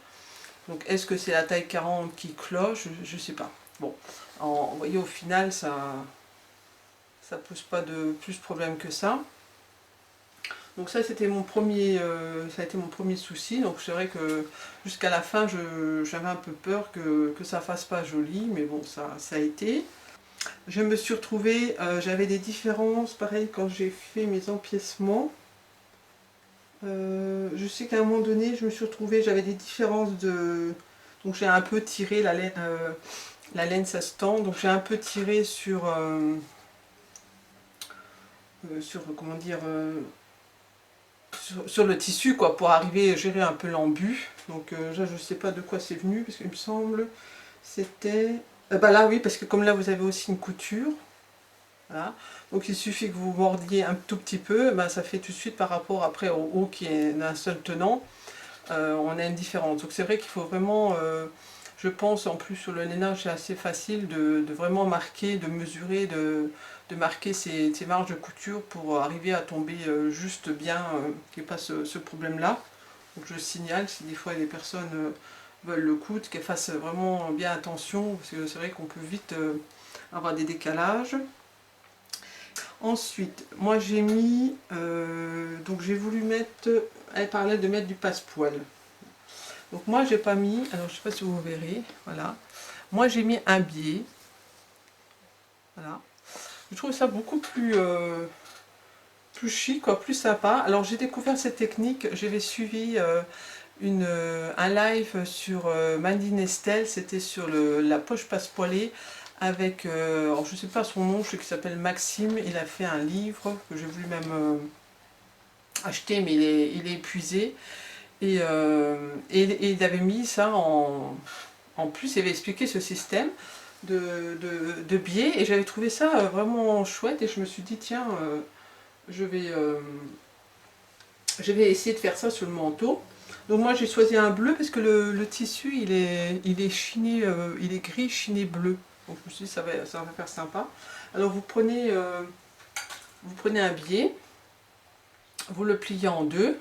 Donc est-ce que c'est la taille 40 qui cloche? Je sais pas. Bon, vous voyez au final ça pose pas de plus de problème que ça. Donc ça c'était mon premier, ça a été mon premier souci. Donc c'est vrai que jusqu'à la fin j'avais un peu peur que ça fasse pas joli, mais bon ça a été. Je me suis retrouvée, j'avais des différences, pareil quand j'ai fait mes empiècements. Je sais qu'à un moment donné je me suis retrouvée, j'avais des différences de... Donc j'ai un peu tiré la laine ça se tend, donc j'ai un peu tiré sur comment dire sur le tissu quoi pour arriver à gérer un peu l'embu. Donc là je sais pas de quoi c'est venu parce qu'il me semble c'était bah là oui parce que comme là vous avez aussi une couture, voilà. Donc il suffit que vous mordiez un tout petit peu, bah, ça fait tout de suite par rapport après au haut qui est d'un seul tenant, on a une différence. Donc c'est vrai qu'il faut vraiment je pense en plus sur le lainage c'est assez facile de vraiment marquer, de mesurer, de marquer ces marges de couture pour arriver à tomber juste bien, qu'il n'y ait pas ce problème-là. Donc je signale si des fois les personnes veulent le coudre, qu'elles fassent vraiment bien attention, parce que c'est vrai qu'on peut vite avoir des décalages. Ensuite, moi j'ai mis, donc j'ai voulu mettre, elle parlait de mettre du passepoil. Donc moi j'ai pas mis, alors je sais pas si vous verrez, voilà. Moi j'ai mis un biais, voilà. Je trouve ça beaucoup plus chic, quoi, plus sympa. Alors j'ai découvert cette technique, j'avais suivi un live sur Mandy Nestel, c'était sur la poche passepoilée avec, alors je sais pas son nom, je sais qu'il s'appelle Maxime, il a fait un livre que j'ai voulu même acheter mais il est épuisé. Et il avait mis ça en plus, il avait expliqué ce système de biais et j'avais trouvé ça vraiment chouette et je me suis dit tiens, je vais essayer de faire ça sur le manteau. Donc moi j'ai choisi un bleu parce que le tissu il est chiné, il est gris chiné bleu. Donc je me suis dit ça va faire sympa. Alors vous prenez un biais, vous le pliez en deux.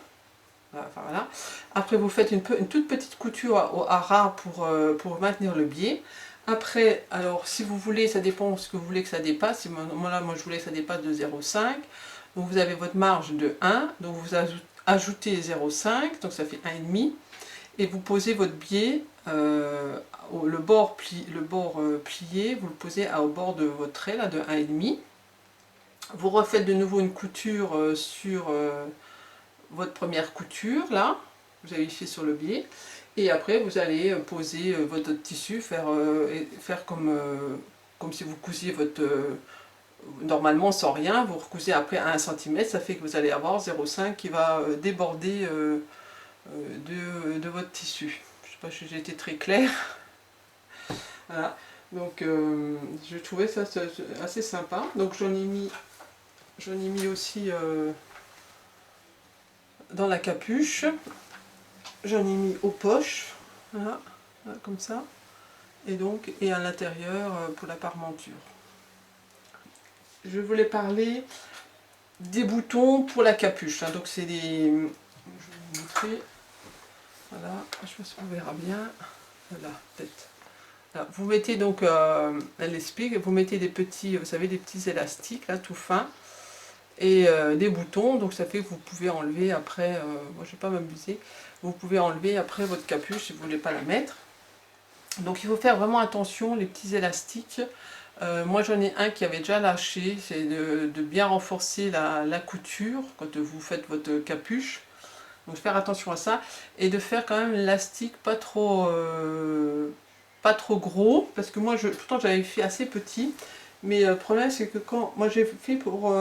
Enfin, voilà. Après vous faites une toute petite couture à ras pour maintenir le biais. Après, alors si vous voulez, ça dépend ce que vous voulez que ça dépasse. Moi je voulais que ça dépasse de 0,5. Donc vous avez votre marge de 1, donc vous ajoutez 0,5, donc ça fait 1,5. Et vous posez votre biais, le bord plié, vous le posez au bord de votre trait là, de 1,5. Vous refaites de nouveau une couture sur votre première couture là, vous avez fait sur le biais, et après vous allez poser votre tissu, faire comme si vous cousiez votre... normalement sans rien, vous recousez après à 1 cm, ça fait que vous allez avoir 0,5 qui va déborder de votre tissu. Je ne sais pas si j'ai été très claire. Voilà. Donc je trouvais ça assez sympa. Donc j'en ai mis aussi dans la capuche, j'en ai mis aux poches, voilà, comme ça, et à l'intérieur pour la parmenture. Je voulais parler des boutons pour la capuche, hein. Donc c'est des... Je vais vous montrer, voilà, je sais pas si on verra bien, voilà, peut-être. Vous mettez donc, elle explique, vous mettez des petits, vous savez, des petits élastiques là, tout fins, et des boutons, donc ça fait que vous pouvez enlever après, moi je vais pas m'amuser, vous pouvez enlever après votre capuche si vous voulez pas la mettre. Donc il faut faire vraiment attention, les petits élastiques. Moi j'en ai un qui avait déjà lâché, c'est de bien renforcer la couture quand vous faites votre capuche. Donc faire attention à ça, et de faire quand même l'élastique pas trop gros, parce que moi pourtant j'avais fait assez petit. Mais le problème c'est que moi j'ai fait pour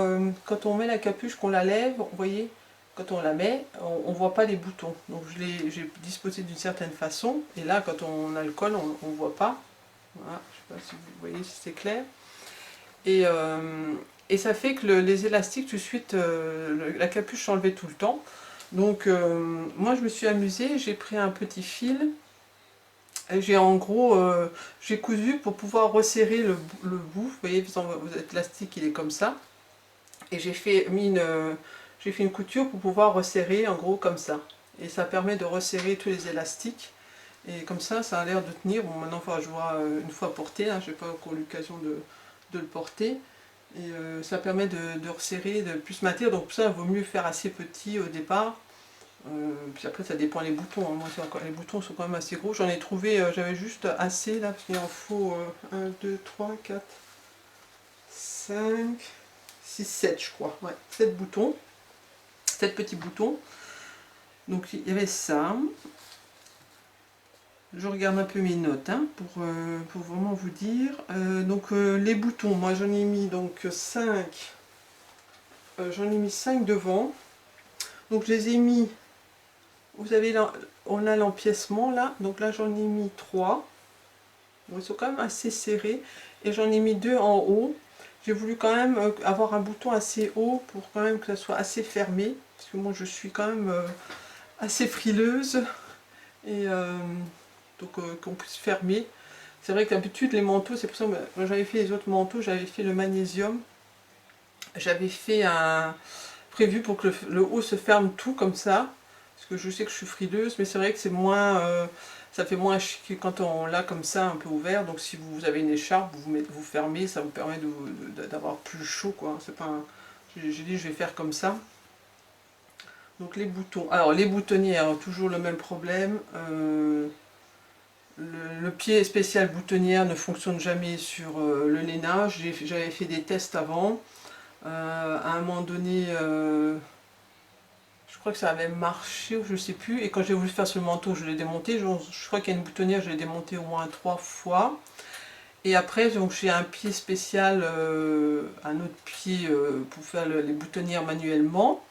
quand on met la capuche, qu'on la lève, vous voyez, quand on la met, on ne voit pas les boutons. Donc j'ai disposé d'une certaine façon, et là quand on a le col, on ne voit pas. Voilà, je ne sais pas si vous voyez si c'est clair. Et, ça fait que les élastiques, tout de suite, la capuche s'enlevait tout le temps. Donc moi je me suis amusée, j'ai pris un petit fil, et j'ai en gros, j'ai cousu pour pouvoir resserrer le bout. Vous voyez, votre élastique il est comme ça. Et j'ai fait une couture pour pouvoir resserrer en gros comme ça. Et ça permet de resserrer tous les élastiques. Et comme ça a l'air de tenir. Bon, maintenant, je vois une fois porté, hein, je n'ai pas encore l'occasion de le porter. Et ça permet de resserrer, de plus maintenir. Donc ça, il vaut mieux faire assez petit au départ. Puis après, ça dépend les boutons. Hein. Moi, les boutons sont quand même assez gros. J'en ai trouvé, j'avais juste assez là, parce qu'il en faut 1, 2, 3, 4, 5, 6, 7, je crois. Ouais, 7 boutons. 7 petits boutons. Donc il y avait ça. Je regarde un peu mes notes hein, pour vraiment vous dire. Donc les boutons, moi j'en ai mis donc 5. J'en ai mis 5 devant. Donc je les ai mis. Vous avez là, on a l'empiècement là. Donc là j'en ai mis 3. Bon, ils sont quand même assez serrés. Et j'en ai mis 2 en haut. J'ai voulu quand même avoir un bouton assez haut pour quand même que ça soit assez fermé. Parce que moi je suis quand même assez frileuse. Et donc qu'on puisse fermer. C'est vrai que d'habitude les manteaux, c'est pour ça que quand j'avais fait les autres manteaux, j'avais fait le magnésium. J'avais fait un prévu pour que le haut se ferme tout comme ça. Parce que je sais que je suis frileuse, mais c'est vrai que c'est moins... ça fait moins chic quand on l'a comme ça, un peu ouvert. Donc si vous avez une écharpe, vous fermez, ça vous permet d'avoir plus chaud, quoi. C'est pas j'ai dit je vais faire comme ça. Donc les boutons. Alors les boutonnières, toujours le même problème. Le pied spécial boutonnière ne fonctionne jamais sur le lainage. J'avais fait des tests avant. À un moment donné, je crois que ça avait marché ou je ne sais plus. Et quand j'ai voulu faire ce manteau, je l'ai démonté. Je crois qu'il y a une boutonnière, je l'ai démonté au moins 3 fois. Et après, donc j'ai un pied spécial, un autre pied pour faire les boutonnières manuellement.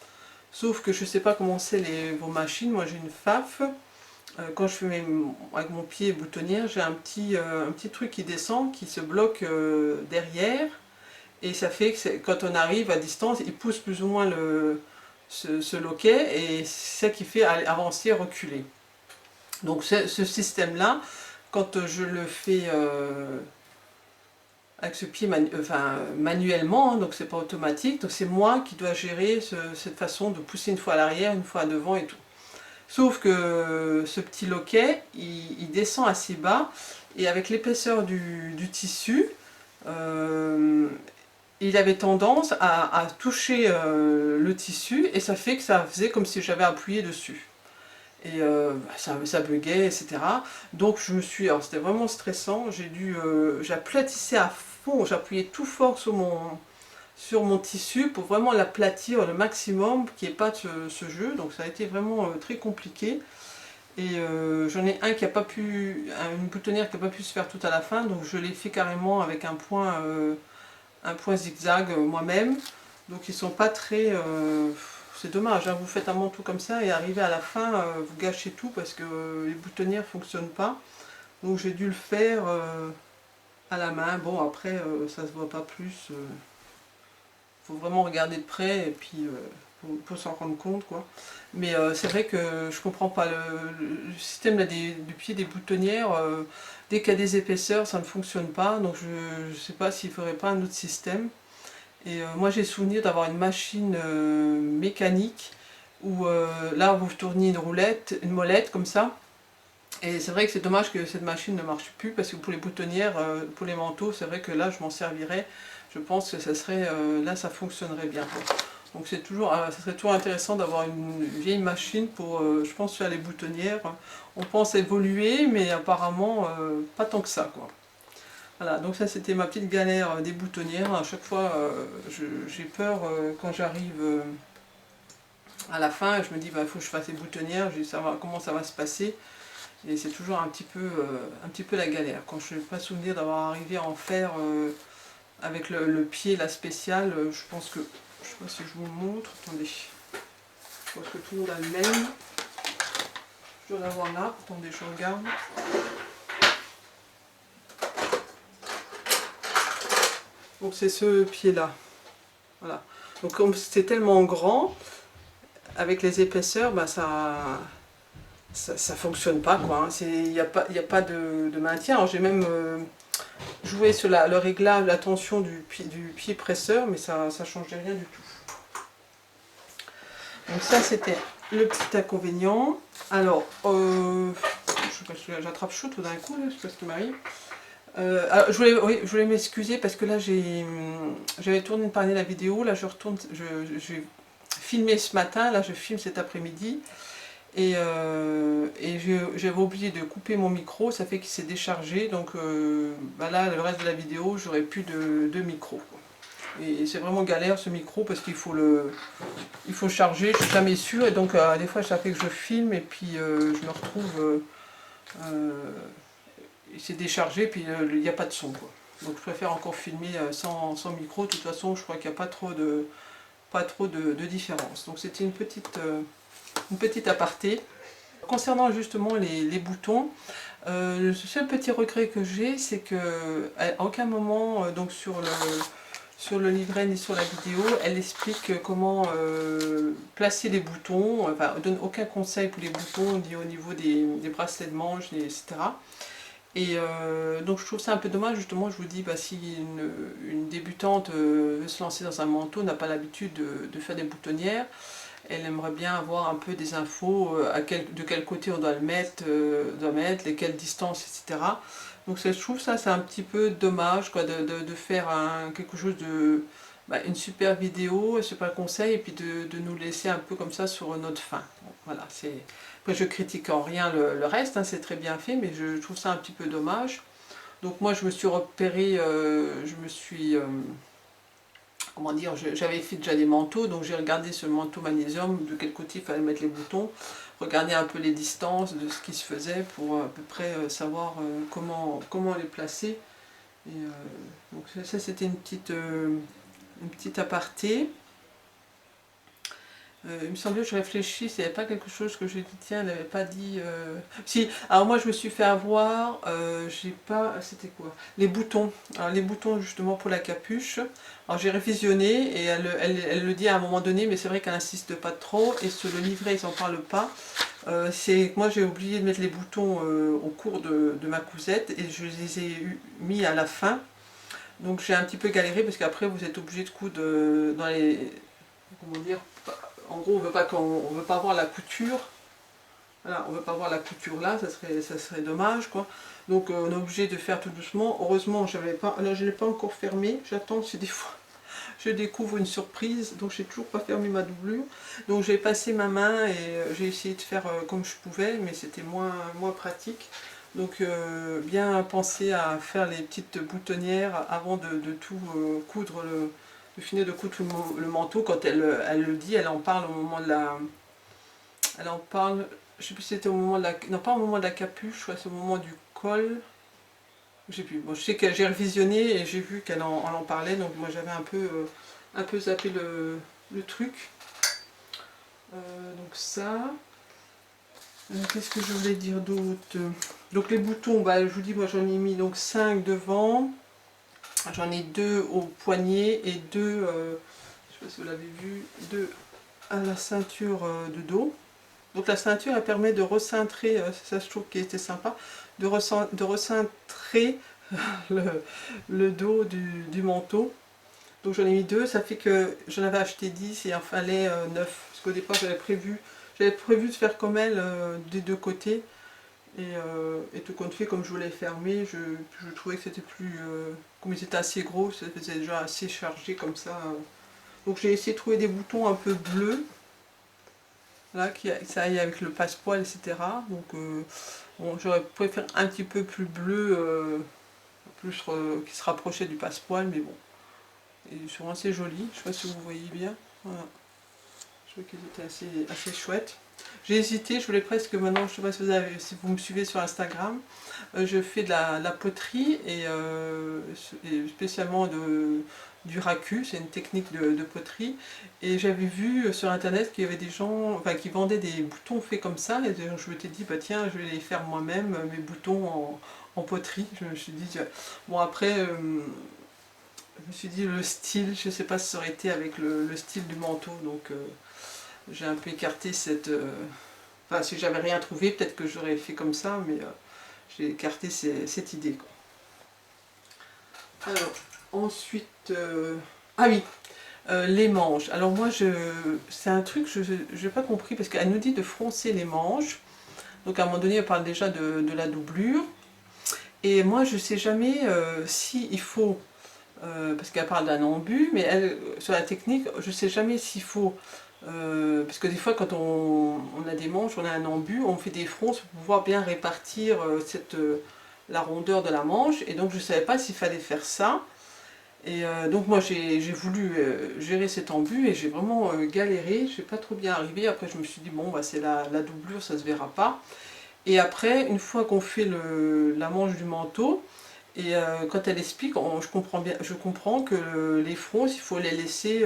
Sauf que je ne sais pas comment c'est vos machines. Moi j'ai une FAF. Quand je fais avec mon pied boutonnière, j'ai un petit truc qui descend, qui se bloque derrière. Et ça fait que quand on arrive à distance, il pousse plus ou moins ce loquet. Et c'est ça qui fait avancer, reculer. Donc ce système-là, quand je le fais avec ce pied manuellement, hein, donc c'est pas automatique, donc c'est moi qui dois gérer cette façon de pousser une fois à l'arrière, une fois à devant et tout. Sauf que ce petit loquet, il descend assez bas et avec l'épaisseur du tissu, il avait tendance à toucher le tissu et ça fait que ça faisait comme si j'avais appuyé dessus. Et ça buguait, etc. Donc je me suis, alors c'était vraiment stressant, j'aplatissais à fond, j'appuyais tout fort sur mon tissu pour vraiment l'aplatir le maximum, qu'il n'y ait pas de ce jeu. Donc ça a été vraiment très compliqué. Et j'en ai un qui a pas pu, une boutonnière qui n'a pas pu se faire tout à la fin, donc je l'ai fait carrément avec un point zigzag moi-même. Donc ils sont pas très... c'est dommage, hein, vous faites un manteau comme ça et arrivez à la fin, vous gâchez tout parce que les boutonnières ne fonctionnent pas. Donc j'ai dû le faire à la main. Bon après ça se voit pas plus. Faut vraiment regarder de près et puis pour s'en rendre compte quoi. Mais c'est vrai que je comprends pas le système là, du pied des boutonnières. Dès qu'il y a des épaisseurs, ça ne fonctionne pas. Donc je ne sais pas s'il ne faudrait pas un autre système. Et moi j'ai souvenir d'avoir une machine mécanique où là vous tournez une molette comme ça. Et c'est vrai que c'est dommage que cette machine ne marche plus parce que pour les boutonnières, pour les manteaux, c'est vrai que là je m'en servirais. Je pense que ça serait, là ça fonctionnerait bien. Donc c'est toujours, ça serait toujours intéressant d'avoir une vieille machine pour, je pense, faire les boutonnières. On pense évoluer, mais apparemment pas tant que ça, quoi. Voilà, donc ça c'était ma petite galère des boutonnières. À chaque fois, j'ai peur quand j'arrive à la fin, je me dis, il faut que je fasse les boutonnières, je dis, comment ça va se passer. Et c'est toujours un petit peu la galère. Quand je n'ai pas souvenir d'avoir arrivé à en faire avec le pied, la spéciale, je pense que, je ne sais pas si je vous le montre, attendez, je pense que tout le monde a le même. Je dois l'avoir là, attendez, je regarde. Donc c'est ce pied-là. Voilà. Donc comme c'est tellement grand, avec les épaisseurs, bah, ça fonctionne pas, quoi. Hein. Il n'y a pas de maintien. Alors j'ai même joué sur le réglage, la tension du pied presseur, mais ça ne changeait rien du tout. Donc ça c'était le petit inconvénient. Alors, j'attrape chaud tout d'un coup, là, je sais pas ce qui m'arrive. Alors, je voulais m'excuser parce que là j'avais tourné une partie de la vidéo, là j'ai filmé ce matin, là je filme cet après-midi. Et j'avais oublié de couper mon micro, ça fait qu'il s'est déchargé, donc bah là le reste de la vidéo j'aurai plus de micro, quoi. Et c'est vraiment galère ce micro parce qu'il faut le charger, je suis jamais sûre, et donc des fois ça fait que je filme et puis je me retrouve, il s'est déchargé et puis il n'y a pas de son, quoi. Donc je préfère encore filmer sans micro, de toute façon je crois qu'il n'y a pas trop de différence. Donc c'était une petite aparté. Concernant justement les boutons, le seul petit regret que j'ai, c'est qu'à aucun moment, donc sur le livret ni sur la vidéo, elle explique comment placer les boutons, enfin, elle donne aucun conseil pour les boutons, ni au niveau des bracelets de manche, etc. Et donc je trouve ça un peu dommage, justement, je vous dis, bah, si une débutante veut se lancer dans un manteau, n'a pas l'habitude de faire des boutonnières, elle aimerait bien avoir un peu des infos, de quel côté on doit le mettre, lesquelles distances, etc. Donc je trouve ça c'est un petit peu dommage, quoi, de faire quelque chose une super vidéo, un super conseil, et puis de nous laisser un peu comme ça sur notre faim. Bon, voilà, après je critique en rien le reste, hein, c'est très bien fait, mais je trouve ça un petit peu dommage. Donc moi je me suis repérée, comment dire, j'avais fait déjà des manteaux, donc j'ai regardé ce manteau magnésium, de quel côté il fallait mettre les boutons, regarder un peu les distances de ce qui se faisait pour à peu près savoir comment les placer. Et, donc ça c'était une petite aparté. Il me semblait que je réfléchisse, il n'y avait pas quelque chose que j'ai dit, tiens, elle n'avait pas dit... Si, alors moi je me suis fait avoir, j'ai pas... C'était quoi? Les boutons. Alors les boutons justement pour la capuche. Alors j'ai révisionné et elle le dit à un moment donné, mais c'est vrai qu'elle n'insiste pas trop, et sur le livret ils n'en parlent pas. C'est moi j'ai oublié de mettre les boutons au cours de ma cousette, et je les ai mis à la fin. Donc j'ai un petit peu galéré parce qu'après vous êtes obligé de coudre dans les... Comment dire? En gros, on veut pas voir la couture. Voilà, on veut pas voir la couture là, ça serait dommage, quoi. Donc on est obligé de faire tout doucement. Heureusement, je ne l'ai pas encore fermé. J'attends, c'est des fois je découvre une surprise, donc j'ai toujours pas fermé ma doublure. Donc j'ai passé ma main et j'ai essayé de faire comme je pouvais, mais c'était moins pratique. Donc bien penser à faire les petites boutonnières avant de tout coudre, de finir de coudre tout le manteau. Quand elle le dit, elle en parle au moment de la... Elle en parle, je sais plus si c'était au moment de la... Non, pas au moment de la capuche, c'est au moment du col. Je sais plus. Bon, je sais que j'ai revisionné et j'ai vu qu'elle en parlait, donc moi j'avais un peu zappé le truc. Donc ça... Qu'est-ce que je voulais dire d'autre? Donc les boutons, bah, je vous dis, moi j'en ai mis donc 5 devant, j'en ai 2 au poignet et 2, je sais pas si vous l'avez vu, 2 à la ceinture de dos. Donc la ceinture elle permet de recintrer, ça je trouve qui était sympa, de recintrer le dos du manteau. Donc j'en ai mis 2, ça fait que j'en avais acheté 10 et il en fallait 9. Parce qu'au départ j'avais prévu de faire comme elle des deux côtés. Et tout compte fait, comme je voulais fermer, je trouvais que c'était plus... comme ils étaient assez gros, ça faisait déjà assez chargé comme ça. Donc j'ai essayé de trouver des boutons un peu bleus, là, ça aille avec le passepoil, etc. Donc bon, j'aurais préféré un petit peu plus bleu, qui se rapprochait du passepoil, mais bon. Ils sont assez jolis, je sais pas si vous voyez bien. Voilà. Je trouvais qu'ils étaient assez chouettes. J'ai hésité, je voulais presque maintenant, je ne sais pas si vous me suivez sur Instagram, je fais de la poterie et spécialement du raku, c'est une technique de poterie. Et j'avais vu sur internet qu'il y avait des gens qui vendaient des boutons faits comme ça, et je m'étais dit, bah tiens, je vais les faire moi-même, mes boutons en poterie. Je me suis dit, bon après, me suis dit le style, je sais pas si ça aurait été avec le style du manteau, donc j'ai un peu écarté cette... Enfin, si j'avais rien trouvé, peut-être que j'aurais fait comme ça, mais j'ai écarté cette idée, quoi. Alors, ensuite... Ah oui, les manches. Alors moi, c'est un truc que je n'ai pas compris, parce qu'elle nous dit de froncer les manches. Donc à un moment donné, elle parle déjà de la doublure. Et moi, je ne sais jamais si il faut... parce qu'elle parle d'un embu, mais elle, sur la technique, je ne sais jamais s'il faut... parce que des fois, quand on a des manches, on a un embu, on fait des fronces pour pouvoir bien répartir la rondeur de la manche. Et donc, je ne savais pas s'il fallait faire ça. Et donc, moi, j'ai voulu gérer cet embu et j'ai vraiment galéré. Je n'ai pas trop bien arrivé. Après, je me suis dit, bon, bah, c'est la doublure, ça ne se verra pas. Et après, une fois qu'on fait la manche du manteau, et quand elle explique, je comprends que les fronces, il faut les laisser,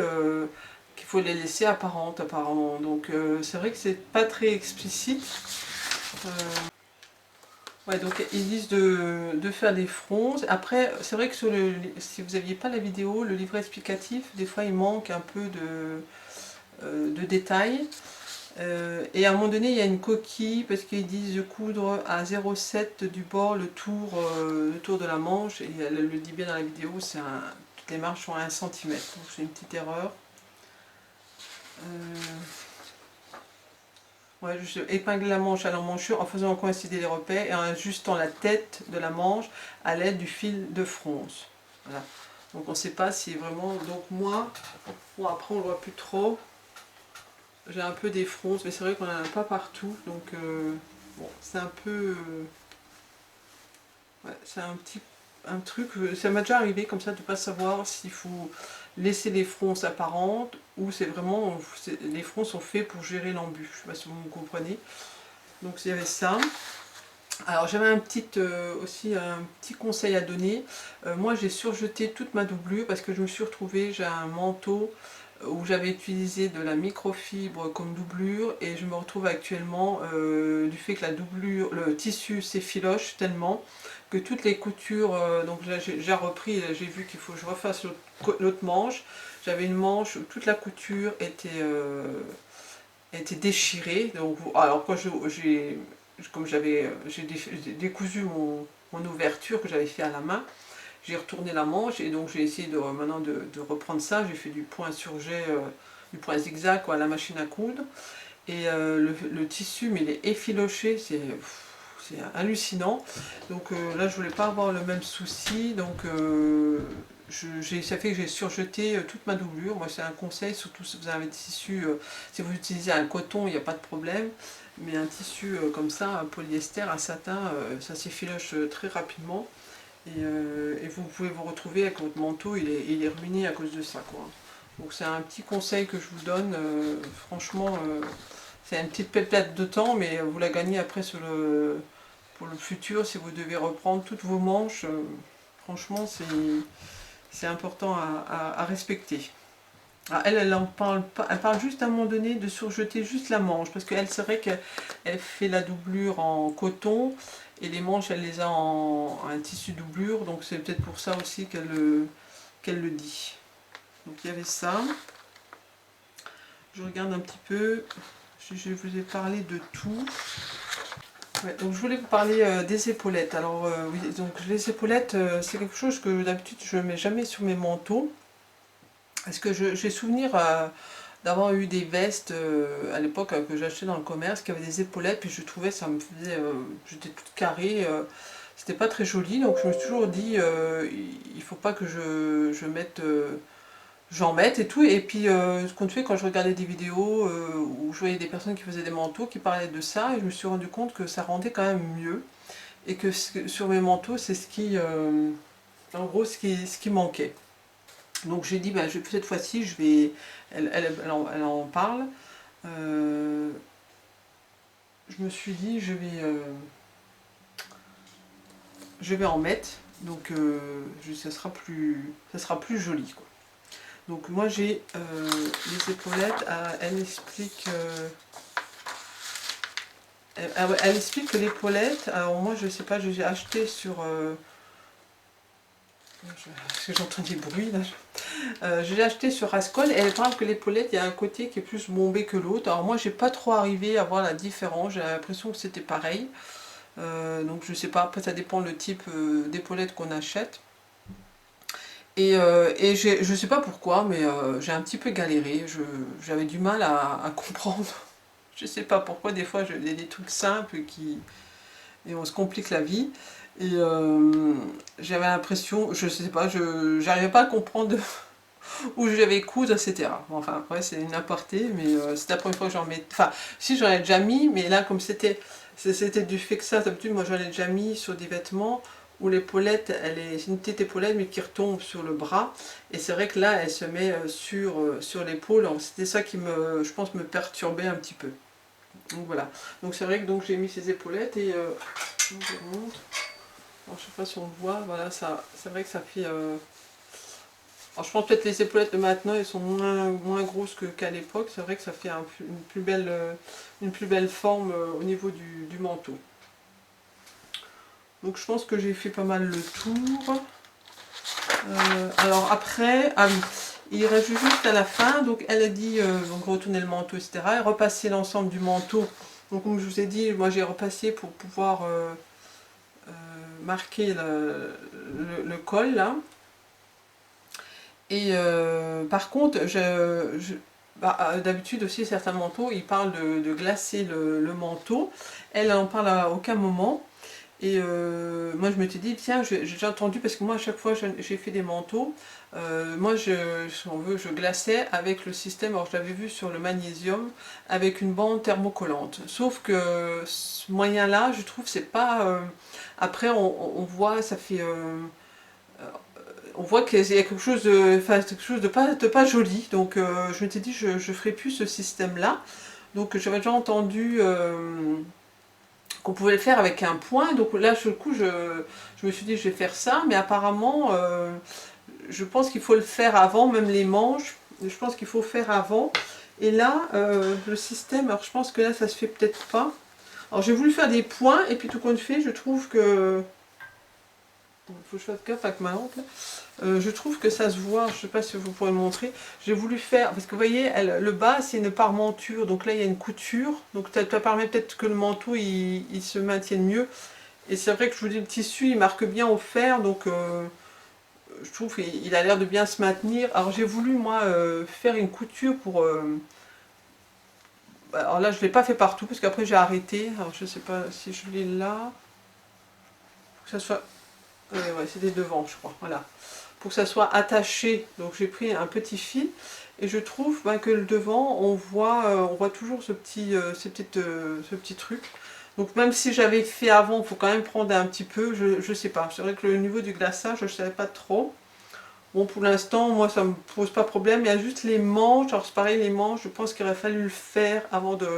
qu'il faut les laisser apparentes, apparemment. Donc c'est vrai que c'est pas très explicite. Euh, ouais, donc ils disent de faire des fronces. Après, c'est vrai que si vous n'aviez pas la vidéo, le livret explicatif, des fois il manque un peu de détails. Et à un moment donné, il y a une coquille parce qu'ils disent de coudre à 0,7 du bord le tour de la manche. Et elle le dit bien dans la vidéo, toutes les marches sont à 1 centimètre. Donc c'est une petite erreur. Ouais, je épingle la manche à l'emmanchure en faisant coïncider les repères et en ajustant la tête de la manche à l'aide du fil de fronce. Voilà. Donc on ne sait pas si vraiment... Donc moi, bon après on ne le voit plus trop. J'ai un peu des fronces, mais c'est vrai qu'on n'en a pas partout, donc bon, c'est un peu... ouais, c'est un truc, ça m'a déjà arrivé comme ça de ne pas savoir s'il faut laisser les fronces apparentes ou c'est vraiment, les fronces sont faits pour gérer l'embu. Je ne sais pas si vous me comprenez. Donc il y avait ça. Alors j'avais aussi un petit conseil à donner. Moi j'ai surjeté toute ma doublure parce que je me suis retrouvée, j'ai un manteau où j'avais utilisé de la microfibre comme doublure et je me retrouve actuellement du fait que le tissu s'effiloche tellement que toutes les coutures, donc là j'ai repris, j'ai vu qu'il faut que je refasse l'autre manche. J'avais une manche où toute la couture était déchirée. Donc, alors quand j'ai décousu mon ouverture que j'avais fait à la main, j'ai retourné la manche et donc j'ai essayé maintenant de reprendre ça. J'ai fait du point sur jet, du point zigzag quoi, à la machine à coudre. Et le tissu, mais il est effiloché, c'est hallucinant. Donc là, je voulais pas avoir le même souci. Donc ça fait que j'ai surjeté toute ma doublure. Moi, c'est un conseil, surtout si vous avez un tissu, si vous utilisez un coton, il n'y a pas de problème. Mais un tissu comme ça, un polyester, un satin, ça s'effiloche très rapidement. Et vous pouvez vous retrouver avec votre manteau, il est ruiné à cause de ça, quoi. Donc c'est un petit conseil que je vous donne. Franchement, c'est une petite pépette de temps, mais vous la gagnez après pour le futur si vous devez reprendre toutes vos manches. Franchement, c'est important à respecter. Ah, elle en parle pas, elle parle juste à un moment donné de surjeter juste la manche, parce qu'elle c'est vrai qu'elle fait la doublure en coton, et les manches elle les a en un tissu doublure, donc c'est peut-être pour ça aussi qu'elle le dit. Donc il y avait ça. Je regarde un petit peu, je vous ai parlé de tout. Ouais, donc je voulais vous parler des épaulettes. Alors oui, donc les épaulettes, c'est quelque chose que d'habitude je ne mets jamais sur mes manteaux. Parce que j'ai souvenir d'avoir eu des vestes à l'époque que j'achetais dans le commerce qui avaient des épaulettes, puis je trouvais ça me faisait, j'étais toute carrée, c'était pas très joli, donc je me suis toujours dit il faut pas que je mette, j'en mette et tout. Et puis ce qu'on fait quand je regardais des vidéos où je voyais des personnes qui faisaient des manteaux qui parlaient de ça, et je me suis rendu compte que ça rendait quand même mieux et que sur mes manteaux c'est en gros ce qui manquait. Donc j'ai dit, bah, cette fois-ci, elle en parle. Euh, je me suis dit, je vais en mettre. Donc ça sera plus joli, quoi. Donc moi j'ai les épaulettes. Elle explique que l'épaulette. Alors moi je sais pas, j'ai acheté sur Parce que j'entends des bruits là. Je l'ai acheté sur Ascol et elle parle que l'épaulette, il y a un côté qui est plus bombé que l'autre. Alors moi, j'ai pas trop arrivé à voir la différence. J'ai l'impression que c'était pareil. Donc je sais pas, après ça dépend le type d'épaulette qu'on achète. Et je sais pas pourquoi, mais j'ai un petit peu galéré. J'avais du mal à comprendre. Je sais pas pourquoi, des fois, il y a des trucs simples et on se complique la vie. Et j'avais l'impression, je sais pas, j'arrivais pas à comprendre où j'avais coudre, etc. Bon, enfin, après, c'est une aparté, mais c'était la première fois que j'en mettais. Enfin, si j'en ai déjà mis, mais là, comme c'était du fait que ça, d'habitude, moi j'en ai déjà mis sur des vêtements où l'épaulette, c'est une petite épaulette, mais qui retombe sur le bras. Et c'est vrai que là, elle se met sur l'épaule. C'était ça qui, je pense, me perturbait un petit peu. Donc voilà. Donc c'est vrai que j'ai mis ces épaulettes et je vous montre. Alors, je sais pas si on le voit, voilà, c'est vrai que ça fait. Alors je pense peut-être les épaulettes de maintenant elles sont moins grosses qu'à l'époque. C'est vrai que ça fait une plus belle forme au niveau du manteau. Donc je pense que j'ai fait pas mal le tour. Alors après, ah oui, il reste juste à la fin. Donc elle a dit donc retourner le manteau, etc. Et repasser l'ensemble du manteau. Donc comme je vous ai dit, moi j'ai repassé pour pouvoir marquer le col là. Et par contre, d'habitude aussi certains manteaux, ils parlent de glacer le manteau. Elle n'en parle à aucun moment. Et moi je me suis dit, tiens, j'ai entendu, parce que moi à chaque fois j'ai fait des manteaux, moi si on veut, je glaçais avec le système, alors je l'avais vu sur le magnésium, avec une bande thermocollante. Sauf que ce moyen-là, je trouve, c'est pas... après on voit, ça fait... on voit qu'il y a quelque chose de, enfin, quelque chose de pas joli, donc je m'étais dit je ferai plus ce système-là. Donc j'avais déjà entendu qu'on pouvait le faire avec un point, donc là sur le coup je me suis dit je vais faire ça, mais apparemment je pense qu'il faut le faire avant, même les manches, je pense qu'il faut faire avant. Et là le système, alors je pense que là ça se fait peut-être pas. Alors j'ai voulu faire des points et puis tout compte fait je trouve que... Il faut que je fasse gaffe avec ma lampe là. Je trouve que ça se voit, je ne sais pas si vous pourrez me montrer. J'ai voulu faire, parce que vous voyez, le bas c'est une parmenture, donc là il y a une couture, donc ça permet peut-être que le manteau il se maintienne mieux. Et c'est vrai que je vous dis, le tissu il marque bien au fer, donc je trouve qu'il a l'air de bien se maintenir. Alors j'ai voulu moi faire une couture pour... alors là je ne l'ai pas fait partout, parce qu'après j'ai arrêté, alors je ne sais pas si je l'ai là, pour que ça soit... ouais, c'était devant je crois, voilà. Pour que ça soit attaché, donc j'ai pris un petit fil et je trouve que le devant on voit toujours ce petit truc. Donc même si j'avais fait avant, il faut quand même prendre un petit peu, je sais pas, c'est vrai que le niveau du glaçage je ne savais pas trop. Bon pour l'instant moi ça me pose pas problème, il y a juste les manches, alors c'est pareil les manches, je pense qu'il aurait fallu le faire avant de...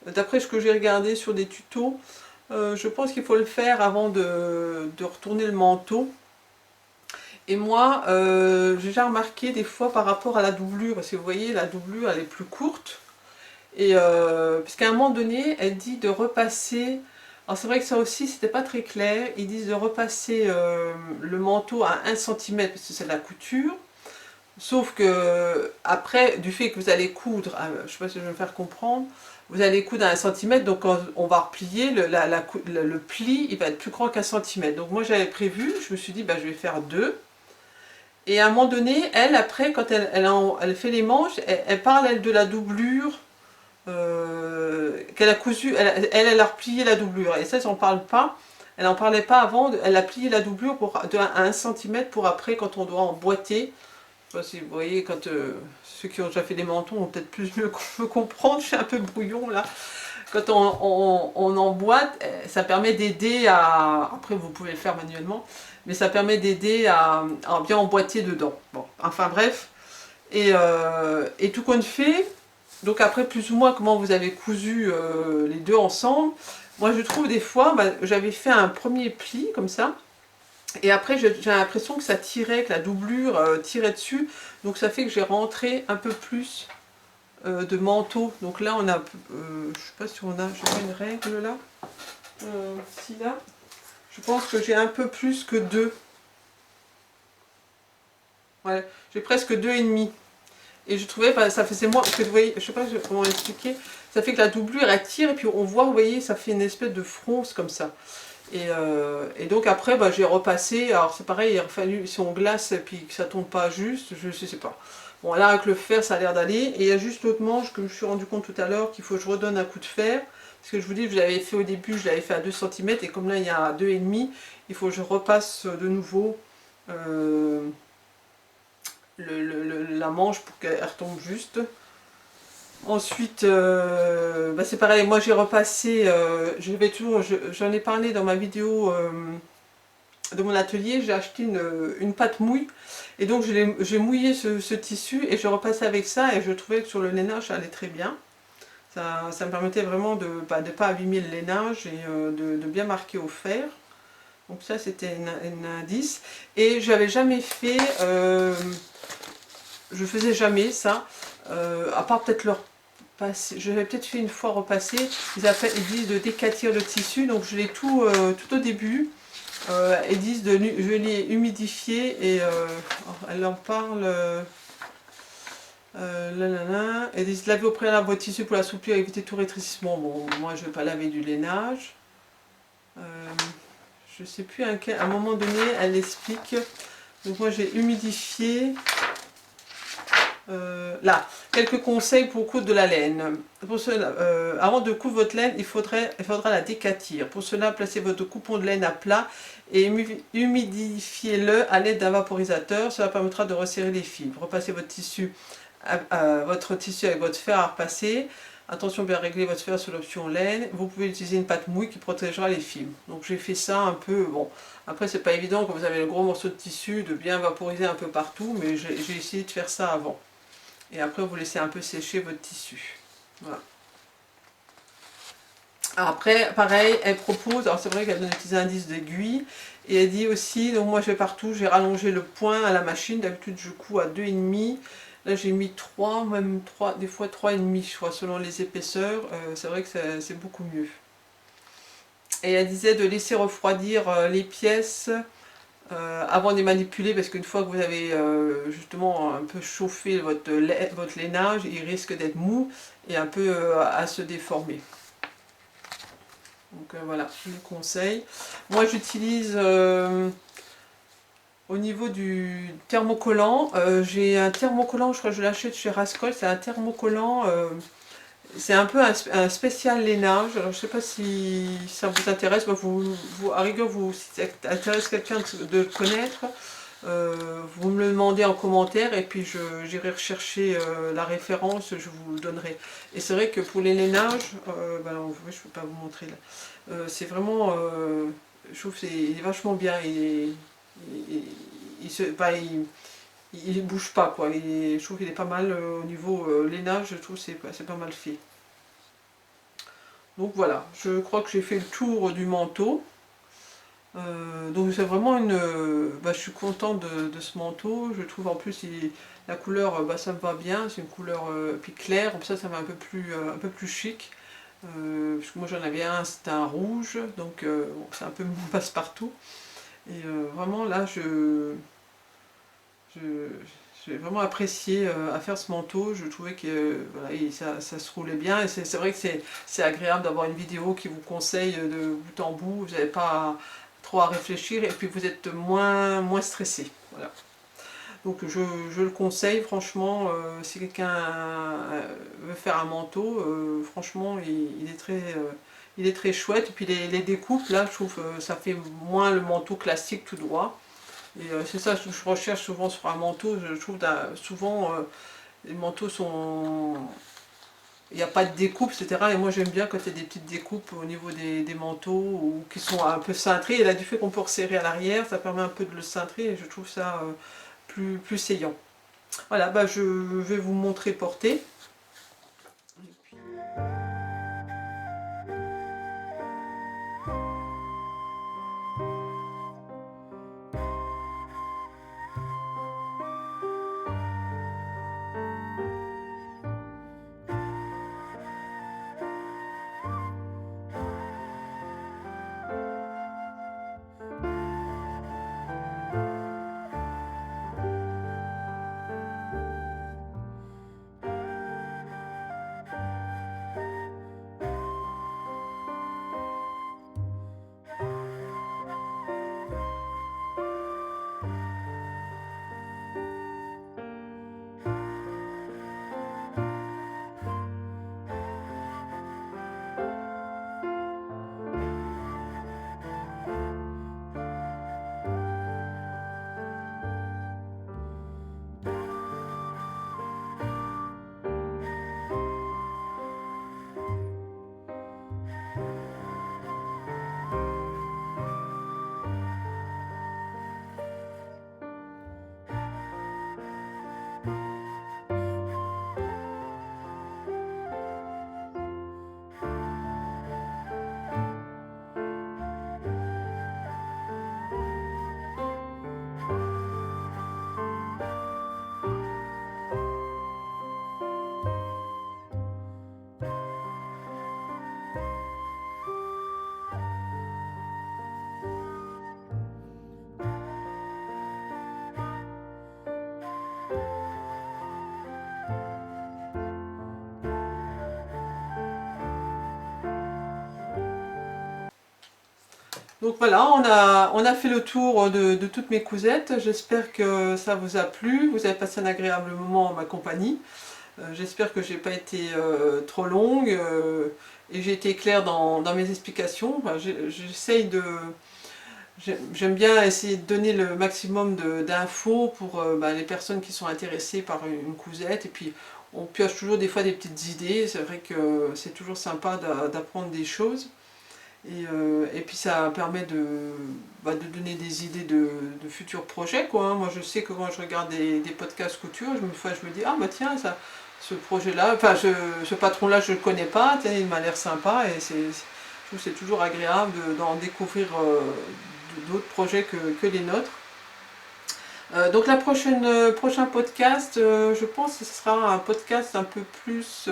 D'après ce que j'ai regardé sur des tutos, je pense qu'il faut le faire avant de retourner le manteau. Et moi, j'ai déjà remarqué des fois par rapport à la doublure, parce que vous voyez, la doublure, elle est plus courte. Et parce qu'à un moment donné, elle dit de repasser... Alors c'est vrai que ça aussi, c'était pas très clair. Ils disent de repasser le manteau à 1 cm, parce que c'est de la couture. Sauf que, après, du fait que vous allez coudre, je sais pas si je vais me faire comprendre, vous allez coudre à 1 cm, donc quand on va replier, le pli, il va être plus grand qu'1 cm. Donc moi j'avais prévu, je me suis dit, je vais faire 2. Et à un moment donné, elle, après, quand elle fait les manches, elle parle, elle, de la doublure qu'elle a cousu. Elle a replié la doublure. Et ça, j'en parle pas. Elle n'en parlait pas avant. Elle a plié la doublure à 1 cm pour après, quand on doit emboîter. Je sais pas si vous voyez, quand ceux qui ont déjà fait des manteaux ont peut-être plus mieux me comprendre. Je suis un peu brouillon là. Quand on emboîte, ça permet d'aider à... Après, vous pouvez le faire manuellement, mais ça permet d'aider à bien emboîter dedans. Bon, enfin bref. Et tout compte fait, donc après plus ou moins comment vous avez cousu les deux ensemble, moi je trouve des fois, j'avais fait un premier pli comme ça, et après j'ai l'impression que ça tirait, que la doublure tirait dessus, donc ça fait que j'ai rentré un peu plus de manteau. Donc là on a, je sais pas si on a, je sais pas une règle là, si là, je pense que j'ai un peu plus que 2. Ouais, j'ai presque 2,5. Et je trouvais, bah, ça faisait moins, parce que vous voyez, je sais pas comment expliquer, ça fait que la doublure elle tire et puis on voit, vous voyez, ça fait une espèce de fronce comme ça. Et donc après, bah, j'ai repassé, alors c'est pareil, il a fallu, si on glace et puis que ça tombe pas juste, je sais pas. Bon là avec le fer ça a l'air d'aller, et il y a juste l'autre manche que je me suis rendu compte tout à l'heure qu'il faut que je redonne un coup de fer, parce que je vous dis, je l'avais fait au début, je l'avais fait à 2 cm, et comme là il y a 2,5, il faut que je repasse de nouveau euh, la manche pour qu'elle retombe juste. Ensuite, bah c'est pareil, moi j'ai repassé, j'en ai parlé dans ma vidéo de mon atelier, j'ai acheté une pâte mouille, et donc j'ai mouillé ce tissu et je repassais avec ça, et je trouvais que sur le lainage ça allait très bien. Ça me permettait vraiment de ne pas abîmer le lainage et de bien marquer au fer. Donc ça c'était un indice. Et j'avais jamais fait, je faisais jamais ça, à part peut-être leur passer, j'avais peut-être fait une fois repasser, ils disent de décatir le tissu, donc je l'ai tout au début. Ils disent je l'ai humidifié, et elle en parle. Ils disent laver au préalable votre tissu pour l'assouplir et éviter tout rétrécissement. Bon, moi je ne vais pas laver du lainage. Euh, je sais plus à un moment donné, elle explique. Donc moi j'ai humidifié. Là, quelques conseils pour coudre de la laine. Pour cela, avant de coudre votre laine, il faudra la décatir. Pour cela, placez votre coupon de laine à plat et humidifiez-le à l'aide d'un vaporisateur. Cela permettra de resserrer les fibres. Repassez votre tissu avec votre fer à repasser. Attention, bien régler votre fer sur l'option laine. Vous pouvez utiliser une pâte mouille qui protégera les fibres. Donc j'ai fait ça un peu, bon, après c'est pas évident quand vous avez le gros morceau de tissu de bien vaporiser un peu partout, mais j'ai essayé de faire ça avant. Et après, vous laissez un peu sécher votre tissu. Voilà. Après, pareil, elle propose, alors c'est vrai qu'elle donne des petits indices d'aiguille, et elle dit aussi, donc moi je vais partout, j'ai rallongé le point à la machine, d'habitude je couds à 2,5, là j'ai mis 3, même 3, des fois 3,5 je crois, selon les épaisseurs, c'est vrai que c'est beaucoup mieux. Et elle disait de laisser refroidir les pièces avant de les manipuler, parce qu'une fois que vous avez justement un peu chauffé votre lainage, il risque d'être mou et un peu à se déformer. Donc voilà, je vous conseille. Moi j'utilise au niveau du thermocollant, j'ai un thermocollant, je crois que je l'achète chez Rascol, c'est un thermocollant, c'est un peu un spécial lainage. Alors je sais pas si ça vous intéresse, bah, à rigueur, si ça intéresse quelqu'un de le connaître, vous me le demandez en commentaire, et puis j'irai rechercher la référence, je vous le donnerai. Et c'est vrai que pour les lainages, bah non, je ne peux pas vous montrer là, c'est vraiment, je trouve qu'il est vachement bien, il bouge pas quoi, je trouve qu'il est pas mal au niveau lainage, je trouve que c'est pas mal fait. Donc voilà, je crois que j'ai fait le tour du manteau. Donc c'est vraiment bah, je suis contente de ce manteau. Je trouve en plus la couleur, bah, ça me va bien. C'est une couleur puis claire, comme ça va un peu plus chic. Parce que moi j'en avais un, c'était un rouge, donc bon, c'est un peu mon passe-partout. Et vraiment là, je- j'ai vraiment apprécié à faire ce manteau. Je trouvais que voilà, ça se roulait bien, et c'est vrai que c'est agréable d'avoir une vidéo qui vous conseille de bout en bout. Vous n'avez pas trop à réfléchir, et puis vous êtes moins stressé. Voilà. Donc je le conseille franchement, si quelqu'un veut faire un manteau, franchement il est très chouette. Et puis les découpes là, je trouve ça fait moins le manteau classique tout droit. Et c'est ça que je recherche souvent sur un manteau. Je trouve souvent les manteaux sont... Il n'y a pas de découpe, etc. Et moi j'aime bien quand il y a des petites découpes au niveau des manteaux, ou qui sont un peu cintrés. Et là du fait qu'on peut resserrer à l'arrière, ça permet un peu de le cintrer, et je trouve ça plus saillant. Voilà, bah je vais vous montrer porter. Donc voilà, on a fait le tour de toutes mes cousettes. J'espère que ça vous a plu. Vous avez passé un agréable moment en ma compagnie. J'espère que j'ai pas été trop longue et j'ai été claire dans mes explications. Enfin, j'essaye de... J'aime bien essayer de donner le maximum d'infos pour les personnes qui sont intéressées par une cousette. Et puis on pioche toujours des fois des petites idées. C'est vrai que c'est toujours sympa d'apprendre des choses. Et puis ça permet de donner des idées de futurs projets, quoi, hein. Moi je sais que quand je regarde des podcasts couture, je me dis, ah bah tiens, ce projet-là, enfin ce patron-là je le connais pas, tiens, il m'a l'air sympa, et je trouve que c'est toujours agréable d'en découvrir d'autres projets que les nôtres. Donc prochain podcast, je pense que ce sera un podcast un peu plus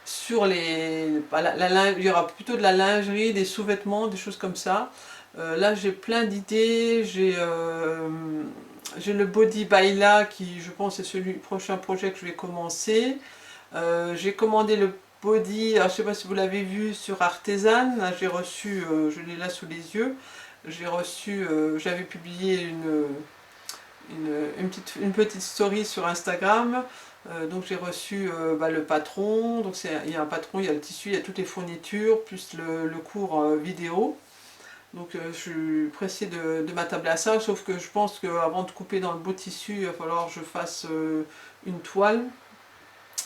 sur il y aura plutôt de la lingerie, des sous-vêtements, des choses comme ça. Là j'ai plein d'idées, j'ai le Body Baila qui je pense est le prochain projet que je vais commencer. J'ai commandé le body, alors, je ne sais pas si vous l'avez vu sur Artisan, j'ai reçu, je l'ai là sous les yeux, j'ai reçu, j'avais publié une petite story sur Instagram. Donc j'ai reçu le patron, donc il y a un patron, il y a le tissu, il y a toutes les fournitures, plus le cours vidéo. Donc je suis pressée de m'attabler à ça, sauf que je pense qu'avant de couper dans le beau tissu, il va falloir que je fasse une toile.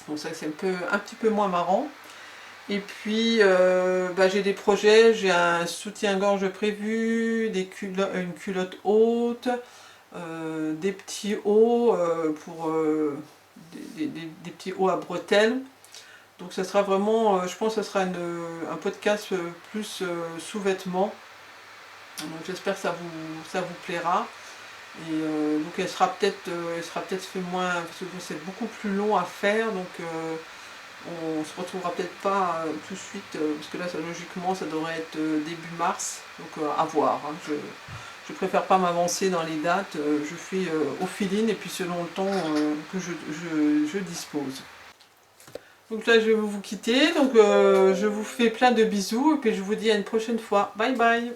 Donc ça c'est un petit peu moins marrant. Et puis j'ai des projets, j'ai un soutien-gorge prévu, une culotte haute, des petits hauts pour des petits hauts à bretelles. Donc ça sera vraiment, je pense que ce sera un podcast plus sous-vêtements. Donc j'espère que ça vous plaira. Et donc elle sera peut-être fait moins, parce que c'est beaucoup plus long à faire, donc on se retrouvera peut-être pas tout de suite, parce que là logiquement ça devrait être début mars, donc à voir, hein. Je préfère pas m'avancer dans les dates, je fais au feeling et puis selon le temps que je dispose. Donc là je vais vous quitter, donc je vous fais plein de bisous et puis je vous dis à une prochaine fois. Bye bye!